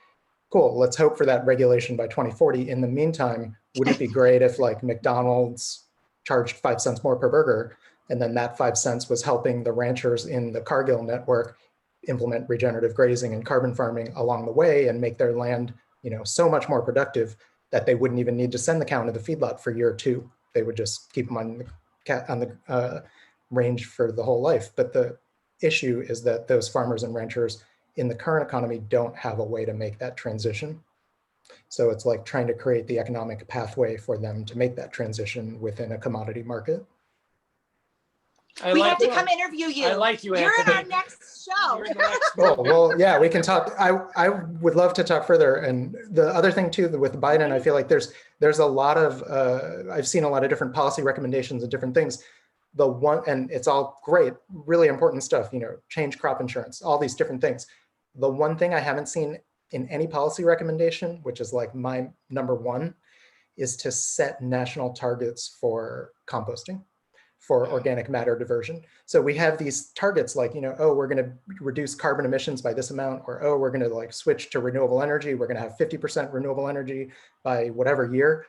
cool, let's hope for that regulation by 2040. In the meantime, wouldn't it be great if like McDonald's charged 5 cents more per burger, and then that 5 cents was helping the ranchers in the Cargill network implement regenerative grazing and carbon farming along the way and make their land, so much more productive that they wouldn't even need to send the cow into the feedlot for year 2. They would just keep them on the range for the whole life. But the issue is that those farmers and ranchers in the current economy don't have a way to make that transition. So it's like trying to create the economic pathway for them to make that transition within a commodity market. We have to come interview you. I like you, You're in Anthony. our next show. You're in the next Oh, well, yeah, we can talk. I would love to talk further. And the other thing too, with Biden, I feel like there's a lot of, I've seen a lot of different policy recommendations and different things. And it's all great, really important stuff, change crop insurance, all these different things. The one thing I haven't seen in any policy recommendation, which is like my number one, is to set national targets for composting, for organic matter diversion. So we have these targets like, oh, we're going to reduce carbon emissions by this amount, or, oh, we're going to like switch to renewable energy. We're going to have 50% renewable energy by whatever year.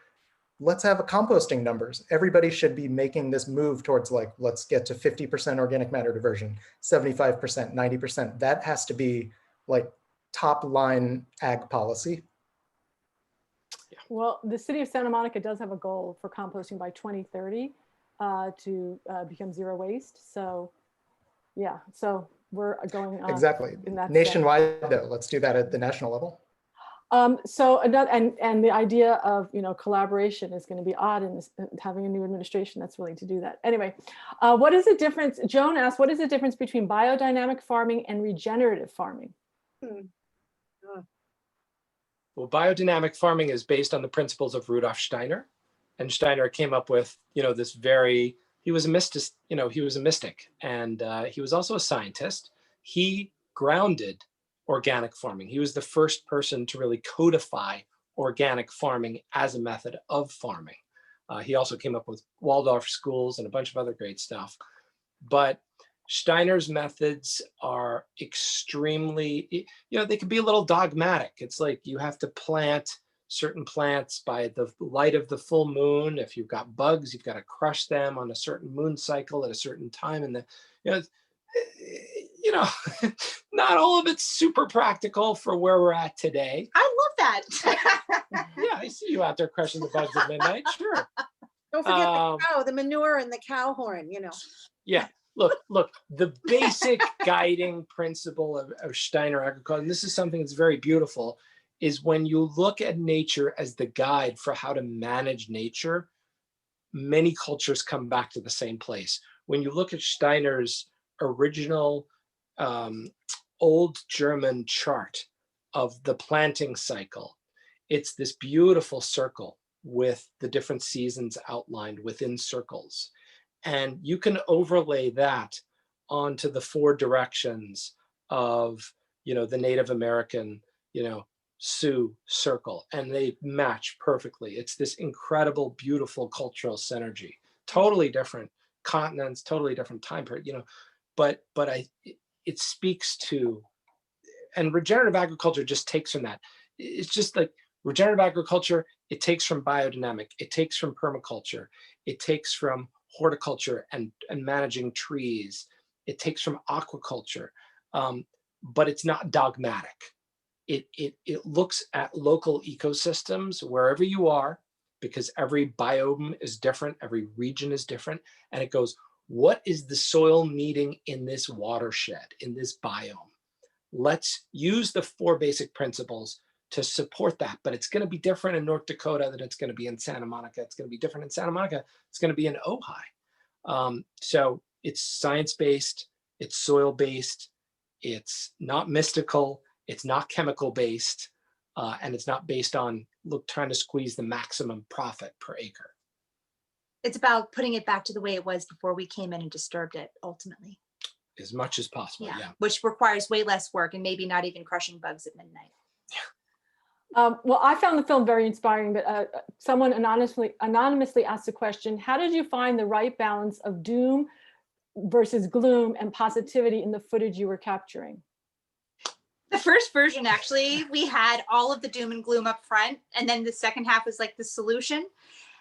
Let's have a composting numbers. Everybody should be making this move towards like, let's get to 50% organic matter diversion, 75%, 90%. That has to be like top line ag policy. Well, the city of Santa Monica does have a goal for composting by 2030 to become zero waste. So yeah, so we're going Exactly. in that Nationwide though, let's do that at the national level. So another, and the idea of, collaboration is going to be odd in this, having a new administration that's willing to do that. Anyway, what is the difference? Joan asked, what is the difference between biodynamic farming and regenerative farming? Well, biodynamic farming is based on the principles of Rudolf Steiner. And Steiner came up with, this he was a mystic, and he was also a scientist. He grounded organic farming. He was the first person to really codify organic farming as a method of farming. He also came up with Waldorf schools and a bunch of other great stuff. But Steiner's methods are extremely, they can be a little dogmatic. It's like you have to plant certain plants by the light of the full moon. If you've got bugs, you've got to crush them on a certain moon cycle at a certain time. And not all of it's super practical for where we're at today. I love that. Yeah, I see you out there crushing the bugs at midnight. Sure. Don't forget the cow, the manure and the cow horn, Yeah. Look, the basic guiding principle of Steiner agriculture, and this is something that's very beautiful, is when you look at nature as the guide for how to manage nature, many cultures come back to the same place. When you look at Steiner's original old German chart of the planting cycle, it's this beautiful circle with the different seasons outlined within circles. And you can overlay that onto the 4 directions of, the Native American, Sioux circle, and they match perfectly. It's this incredible, beautiful cultural synergy. Totally different continents, totally different time period, but it speaks to, and regenerative agriculture just takes from that. It's just like regenerative agriculture, it takes from biodynamic, it takes from permaculture, it takes from horticulture and managing trees. It takes from aquaculture, but it's not dogmatic. It looks at local ecosystems wherever you are, because every biome is different, every region is different. And it goes, what is the soil needing in this watershed, in this biome? Let's use the 4 basic principles to support that. But it's going to be different in North Dakota than it's going to be in Santa Monica. It's going to be different in Santa Monica. It's going to be in Ojai. So it's science-based, it's soil-based, it's not mystical, it's not chemical-based, and it's not based on trying to squeeze the maximum profit per acre. It's about putting it back to the way it was before we came in and disturbed it, ultimately. As much as possible, yeah. Which requires way less work and maybe not even crushing bugs at midnight. Well, I found the film very inspiring, but someone anonymously asked a question: how did you find the right balance of doom versus gloom and positivity in the footage you were capturing? The first version, actually, we had all of the doom and gloom up front, and then the second half was like the solution.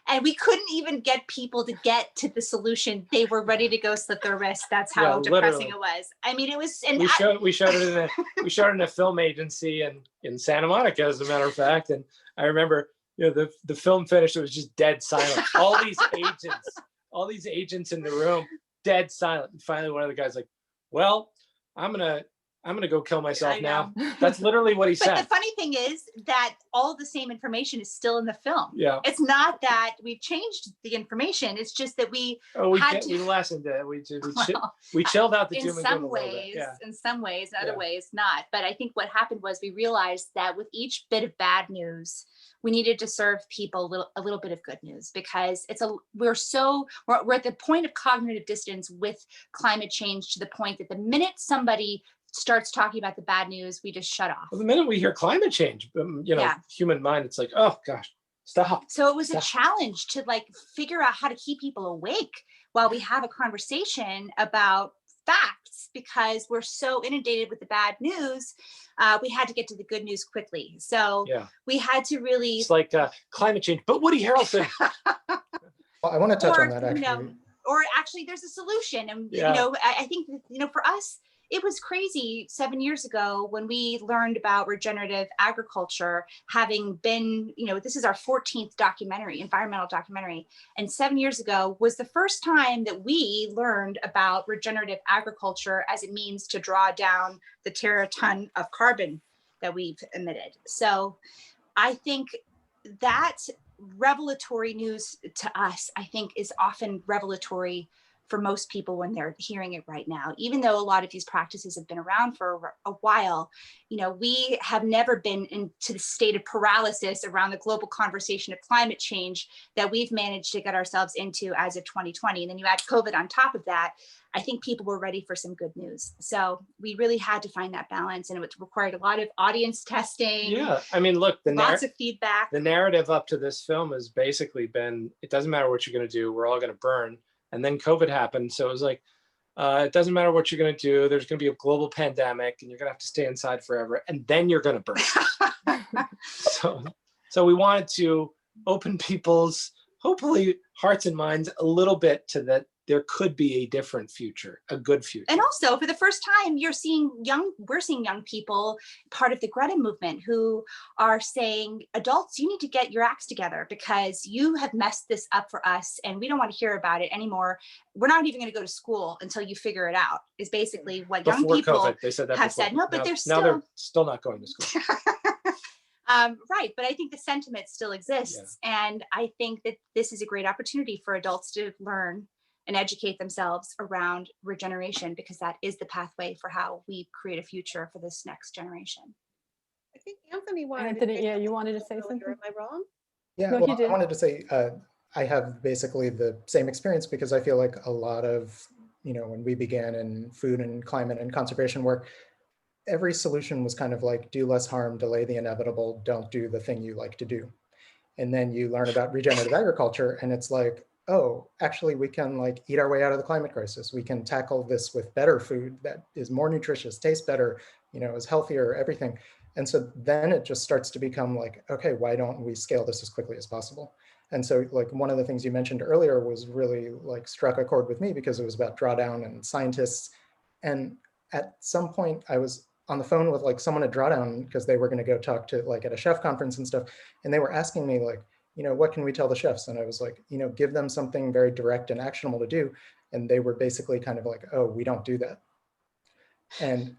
And we couldn't even get people to get to the solution. They were ready to go slit their wrists. That's how depressing it was. I mean, it was. And we showed it in a film agency in Santa Monica, as a matter of fact. And I remember, the film finished. It was just dead silent. All these agents in the room, dead silent. And finally, one of the guys like, "Well, I'm gonna go kill myself now." That's literally what he said. But the funny thing is that all the same information is still in the film. Yeah. It's not that we've changed the information. It's just that we lessened it. We chilled out the doom and gloom a little bit. In some ways, in other ways not. But I think what happened was we realized that with each bit of bad news, we needed to serve people a little bit of good news, because we're at the point of cognitive distance with climate change, to the point that the minute somebody starts talking about the bad news, we just shut off. Well, the minute we hear climate change, human mind, it's like, oh gosh, stop. So it was a challenge to figure out how to keep people awake while we have a conversation about facts, because we're so inundated with the bad news. We had to get to the good news quickly. So we had to really. It's like climate change, but Woody Harrelson. Well, I want to touch on that actually. Or actually, there's a solution, and I think for us, it was crazy 7 years ago when we learned about regenerative agriculture, having been, this is our 14th environmental documentary. And 7 years ago was the first time that we learned about regenerative agriculture as it means to draw down the teraton of carbon that we've emitted. So I think that revelatory news to us, I think, is often revelatory for most people when they're hearing it right now. Even though a lot of these practices have been around for a while, we have never been into the state of paralysis around the global conversation of climate change that we've managed to get ourselves into as of 2020. And then you add COVID on top of that, I think people were ready for some good news. So we really had to find that balance, and it required a lot of audience testing. Yeah, I mean, look, lots of feedback. The narrative up to this film has basically been, it doesn't matter what you're going to do, we're all going to burn. And then COVID happened. So it was like, it doesn't matter what you're going to do. There's going to be a global pandemic and you're going to have to stay inside forever. And then you're going to burn. So we wanted to open people's, hopefully, hearts and minds a little bit to that there could be a different future, a good future. And also, for the first time, we're seeing young people, part of the Greta movement, who are saying, adults, you need to get your acts together because you have messed this up for us and we don't want to hear about it anymore. We're not even going to go to school until you figure it out, is basically what young people COVID, they said that have before. said. No, but now they're still not going to school. Right. But I think the sentiment still exists. Yeah. And I think that this is a great opportunity for adults to learn and educate themselves around regeneration, because that is the pathway for how we create a future for this next generation. I think Anthony wanted you wanted to say something? Am I wrong? Yeah, No, well, you did. I wanted to say I have basically the same experience, because I feel like a lot of, when we began in food and climate and conservation work, every solution was kind of like, do less harm, delay the inevitable, don't do the thing you like to do. And then you learn about regenerative agriculture and it's like, oh, actually we can eat our way out of the climate crisis. We can tackle this with better food that is more nutritious, tastes better, is healthier, everything. And so then it just starts to become like, okay, why don't we scale this as quickly as possible? And so one of the things you mentioned earlier was really struck a chord with me, because it was about drawdown and scientists. And at some point I was on the phone with someone at Drawdown, because they were going to go talk to at a chef conference and stuff. And they were asking me what can we tell the chefs? And I was like, give them something very direct and actionable to do. And they were basically kind of like, oh, we don't do that. And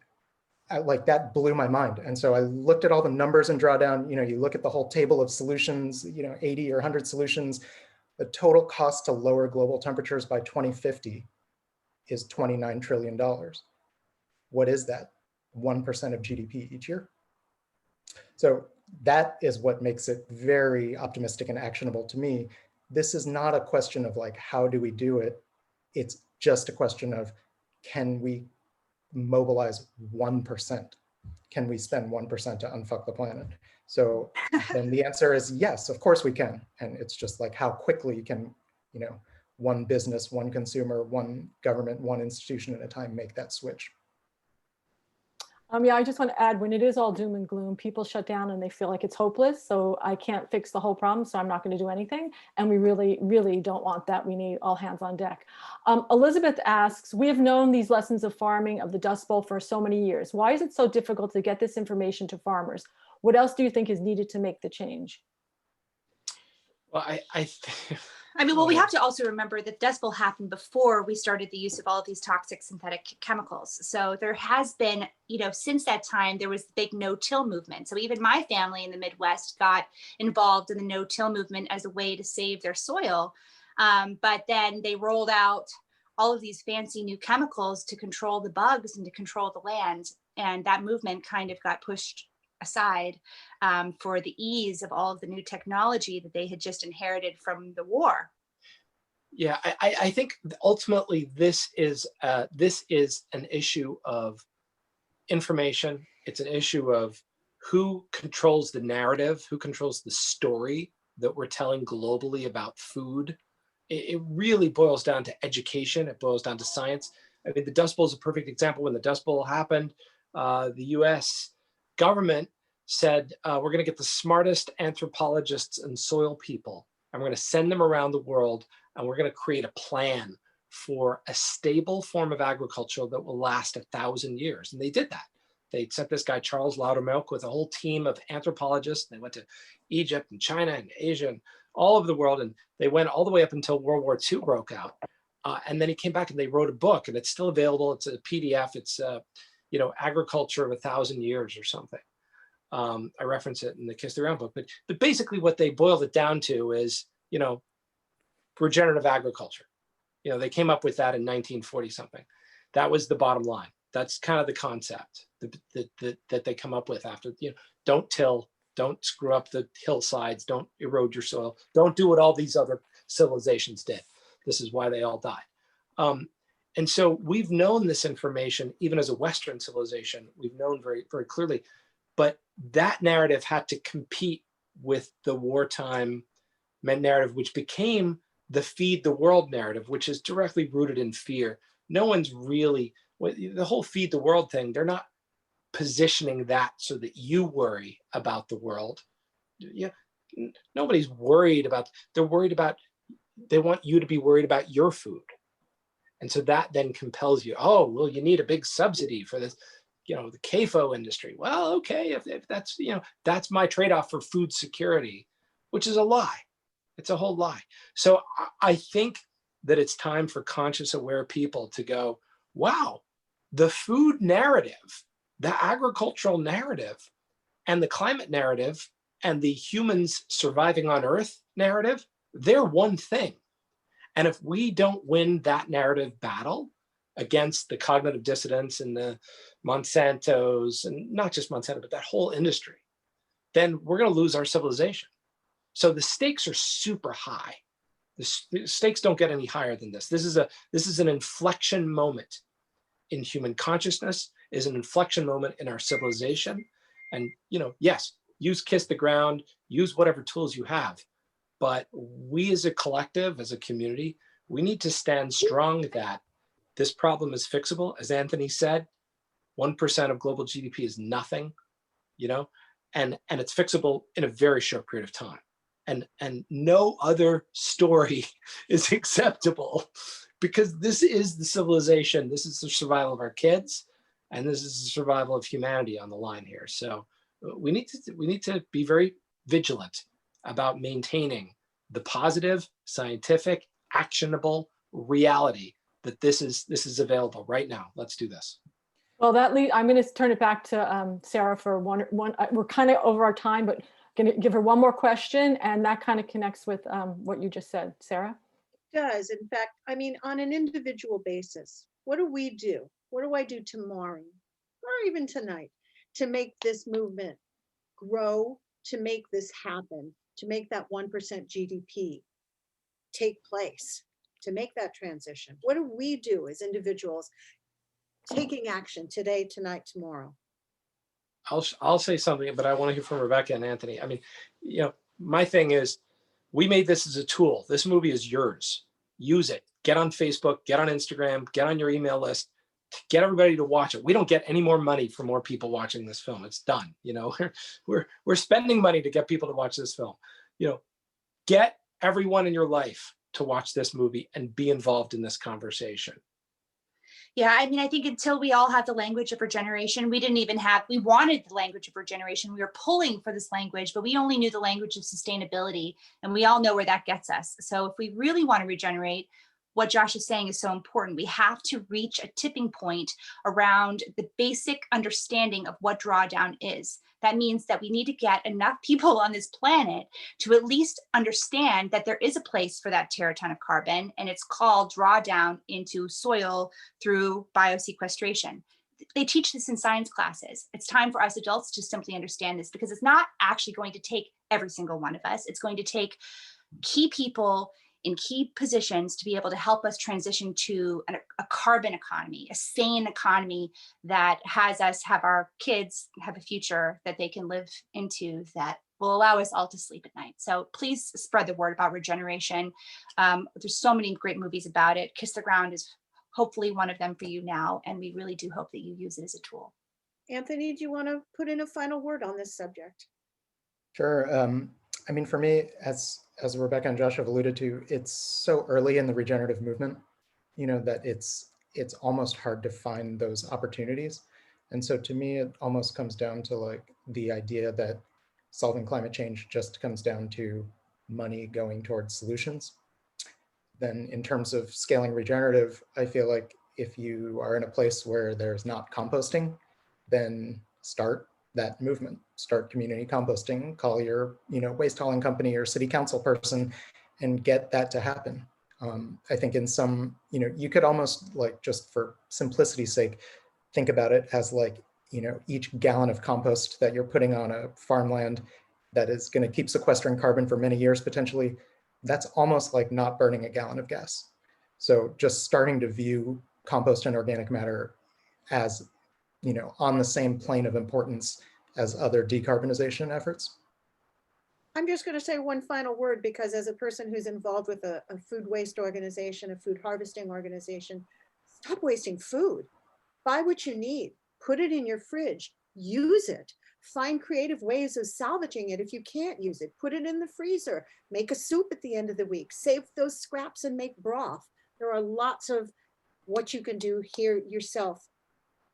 that blew my mind. And so I looked at all the numbers in Drawdown. You look at the whole table of solutions, 80 or 100 solutions. The total cost to lower global temperatures by 2050 is $29 trillion. What is that? 1% of GDP each year. So that is what makes it very optimistic and actionable to me. This is not a question of like, how do we do it? It's just a question of, can we mobilize 1%? Can we spend 1% to unfuck the planet? So then the answer is yes, of course we can. And it's just like, how quickly can, one business, one consumer, one government, one institution at a time make that switch? Yeah, I just want to add, when it is all doom and gloom, people shut down and they feel like it's hopeless. So I can't fix the whole problem, so I'm not going to do anything. And we really, really don't want that. We need all hands on deck. Elizabeth asks, we have known these lessons of farming of the Dust Bowl for so many years. Why is it so difficult to get this information to farmers? What else do you think is needed to make the change? Well, well, we have to also remember that Dust Bowl happened before we started the use of all of these toxic synthetic chemicals. So there has been, since that time, there was the big no-till movement. So even my family in the Midwest got involved in the no-till movement as a way to save their soil. But then they rolled out all of these fancy new chemicals to control the bugs and to control the land. And that movement kind of got pushed aside for the ease of all of the new technology that they had just inherited from the war. Yeah, I think ultimately this is an issue of information. It's an issue of who controls the narrative, who controls the story that we're telling globally about food. It really boils down to education. It boils down to science. I mean, the Dust Bowl is a perfect example. When the Dust Bowl happened, the US government said, we're going to get the smartest anthropologists and soil people, and we're going to send them around the world, and we're going to create a plan for a stable form of agriculture that will last 1,000 years. And they did that. They sent this guy, Charles Loudermilk, with a whole team of anthropologists. They went to Egypt and China and Asia and all over the world. And they went all the way up until World War II broke out. And then he came back and they wrote a book, and it's still available. It's a PDF. It's, Agriculture of 1,000 Years or something. I reference it in the Kiss the Ground book. But basically what they boiled it down to is, regenerative agriculture. They came up with that in 1940 something. That was the bottom line. That's kind of the concept that they come up with after, don't till, don't screw up the hillsides, don't erode your soil, don't do what all these other civilizations did. This is why they all died. And so we've known this information, even as a Western civilization, we've known very, very clearly, but that narrative had to compete with the wartime narrative, which became the feed the world narrative, which is directly rooted in fear. No one's really, the whole feed the world thing, they're not positioning that so that you worry about the world. Yeah, nobody's worried about, they're worried about, they want you to be worried about your food. And so that then compels you, oh, well, you need a big subsidy for this, the CAFO industry. Well, okay, if that's, that's my trade-off for food security, which is a lie. It's a whole lie. So I think that it's time for conscious, aware people to go, wow, the food narrative, the agricultural narrative, and the climate narrative, and the humans surviving on Earth narrative, they're one thing. And if we don't win that narrative battle against the cognitive dissidents and the Monsantos, and not just Monsanto, but that whole industry, then we're going to lose our civilization. So the stakes are super high. The stakes don't get any higher than this. This is an inflection moment in human consciousness, is an inflection moment in our civilization. And, yes, use Kiss the Ground, use whatever tools you have. But we as a collective, as a community, we need to stand strong that this problem is fixable. As Anthony said, 1% of global GDP is nothing, and it's fixable in a very short period of time. And no other story is acceptable, because this is the civilization, this is the survival of our kids, and this is the survival of humanity on the line here. So we need to be very vigilant about maintaining the positive, scientific, actionable reality that this is available right now. Let's do this. Well, I'm going to turn it back to Sarah for one. We're kind of over our time, but going to give her one more question, and that kind of connects with what you just said, Sarah. Does, in fact, I mean, on an individual basis, what do we do? What do I do tomorrow or even tonight to make this movement grow, to make this happen, to make that 1% GDP take place, to make that transition? What do we do as individuals taking action today, tonight, tomorrow? I'll say something, but I want to hear from Rebecca and Anthony. I mean, my thing is, we made this as a tool. This movie is yours. Use it. Get on Facebook, get on Instagram, get on your email list, get everybody to watch it. We don't get any more money for more people watching this film. It's done. We're spending money to get people to watch this film. Get everyone in your life to watch this movie and be involved in this conversation. Yeah, I mean, I think until we all have the language of regeneration, we wanted the language of regeneration. We were pulling for this language, but we only knew the language of sustainability, and we all know where that gets us. So if we really want to regenerate, what Josh is saying is so important. We have to reach a tipping point around the basic understanding of what drawdown is. That means that we need to get enough people on this planet to at least understand that there is a place for that teraton of carbon, and it's called drawdown into soil through biosequestration. They teach this in science classes. It's time for us adults to simply understand this, because it's not actually going to take every single one of us. It's going to take key people in key positions to be able to help us transition to a carbon economy, a sane economy that has us have our kids have a future that they can live into, that will allow us all to sleep at night. So please spread the word about regeneration. There's so many great movies about it. Kiss the Ground is hopefully one of them for you now, and we really do hope that you use it as a tool. Anthony, do you want to put in a final word on this subject? Sure. I mean, for me, as Rebecca and Josh have alluded to, it's so early in the regenerative movement, that it's almost hard to find those opportunities. And so to me, it almost comes down to like the idea that solving climate change just comes down to money going towards solutions. Then in terms of scaling regenerative, I feel like if you are in a place where there's not composting, then start that movement, start community composting, call your waste hauling company or city council person and get that to happen. I think in some, you could almost, like, just for simplicity's sake, think about it as like, each gallon of compost that you're putting on a farmland that is going to keep sequestering carbon for many years potentially, that's almost like not burning a gallon of gas. So just starting to view compost and organic matter as on the same plane of importance as other decarbonization efforts. I'm just going to say one final word, because as a person who's involved with a food waste organization, a food harvesting organization, stop wasting food. Buy what you need, put it in your fridge, use it, find creative ways of salvaging it. If you can't use it, put it in the freezer, make a soup at the end of the week, save those scraps and make broth. There are lots of what you can do here yourself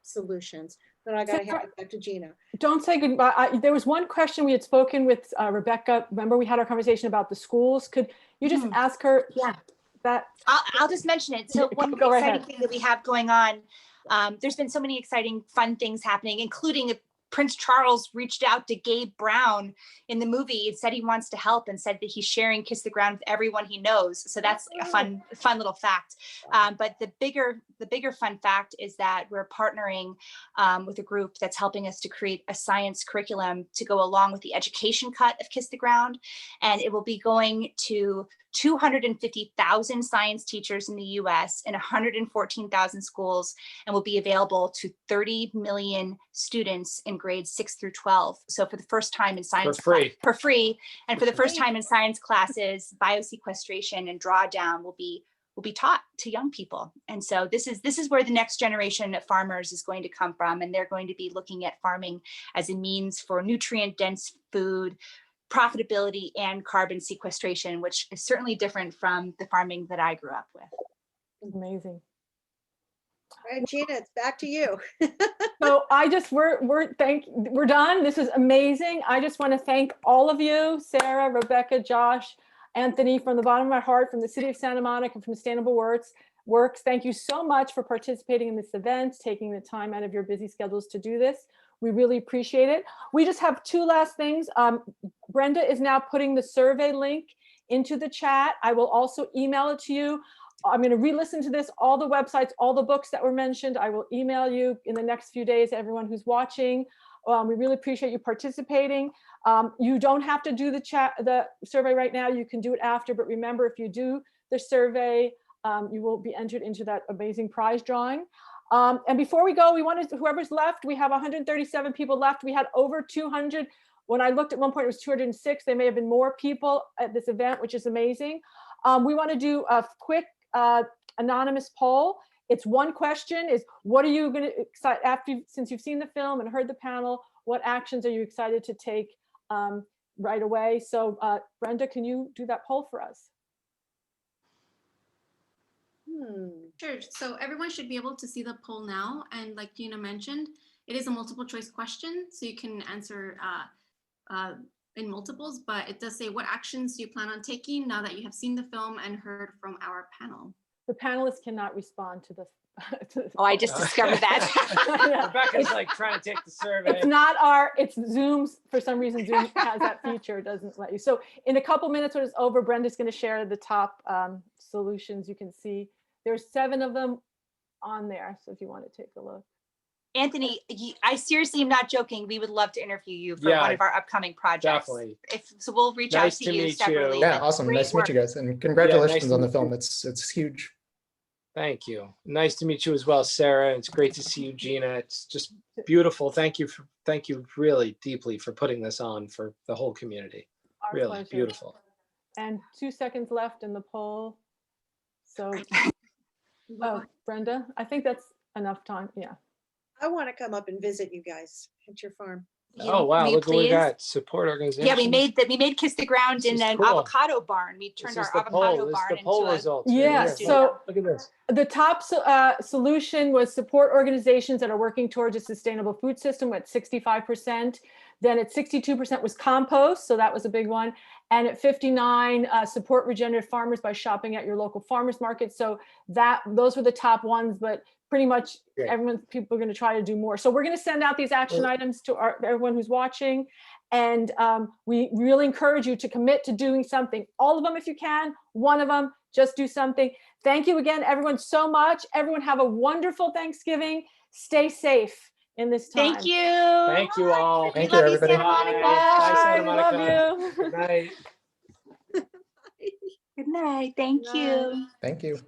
solutions. Then I got to hand it back to Gina. Don't say goodbye. There was one question we had spoken with Rebecca. Remember, we had our conversation about the schools. Could you just ask her? Yeah. That I'll just mention it. So one exciting thing that we have going on, there's been so many exciting, fun things happening, including Prince Charles reached out to Gabe Brown in the movie and said he wants to help, and said that he's sharing Kiss the Ground with everyone he knows. So that's a fun little fact. But the bigger fun fact is that we're partnering with a group that's helping us to create a science curriculum to go along with the education cut of Kiss the Ground. And it will be going to 250,000 science teachers in the US and 114,000 schools, and will be available to 30 million students in grades 6 through 12. So for the first time in science for free, and for the first time in science classes, biosequestration and drawdown will be taught to young people. And so this is where the next generation of farmers is going to come from, and they're going to be looking at farming as a means for nutrient dense food, profitability, and carbon sequestration, which is certainly different from the farming that I grew up with. Amazing. All right, Gina, it's back to you. So we're done. This is amazing. I just want to thank all of you, Sarah, Rebecca, Josh, Anthony, from the bottom of my heart, from the City of Santa Monica, from Sustainable Works. Thank you so much for participating in this event, taking the time out of your busy schedules to do this. We really appreciate it. We just have two last things. Brenda is now putting the survey link into the chat. I will also email it to you. I'm going to re-listen to this, all the websites, all the books that were mentioned. I will email you in the next few days, everyone who's watching. We really appreciate you participating. You don't have to do the survey right now. You can do it after, but remember, if you do the survey, you will be entered into that amazing prize drawing. And before we go, we wanted, whoever's left, we have 137 people left. We had over 200. When I looked at one point, it was 206. There may have been more people at this event, which is amazing. We want to do a quick anonymous poll. It's one question: is what are you going to since you've seen the film and heard the panel, what actions are you excited to take right away? So Brenda, can you do that poll for us? Sure. So everyone should be able to see the poll now. And like Gina mentioned, it is a multiple choice question, so you can answer in multiples, but it does say, what actions do you plan on taking now that you have seen the film and heard from our panel? The panelists cannot respond to the. Oh, I just discovered that. Rebecca's like trying to take the survey. It's not it's Zoom's, for some reason, Zoom has that feature, it doesn't let you. So in a couple minutes when it's over, Brenda's going to share the top solutions. You can see there's 7 of them on there. So if you want to take a look. Anthony, I seriously am not joking. We would love to interview you for Yeah, one of our upcoming projects. definitely. So we'll reach out Nice to to you meet you. separately. Yeah, but awesome. great Nice to meet you work. guys, and congratulations to on the meet film. you. It's huge. Thank you. Nice to meet you as well, Sarah. It's great to see you, Gina. It's just beautiful. Thank you really deeply for putting this on for the whole community. Our Really pleasure. beautiful. And 2 seconds left in the poll. So, oh, Brenda, I think that's enough time. Yeah. I want to come up and visit you guys at your farm. Oh wow, Will you look what we please? got. Support organization. Yeah, we made Kiss the Ground This in is an cool. avocado barn. We turned our avocado This is barn the poll into a results. Yeah, Right here. so- Look at this. The top solution was support organizations that are working towards a sustainable food system at 65%. Then at 62% was compost, so that was a big one. And at 59, support regenerative farmers by shopping at your local farmers market. So those were the top ones, but pretty much Great. people are going to try to do more. So we're going to send out these action items to everyone who's watching. And we really encourage you to commit to doing something. All of them if you can, one of them, just do something. Thank you again, everyone, so much. Everyone have a wonderful Thanksgiving. Stay safe in this time. Thank you. Thank you all. Thank We you, love everybody. Santa Monica. Bye, Santa We love Monica. you. Good night. Good night. Thank Good you. Thank you.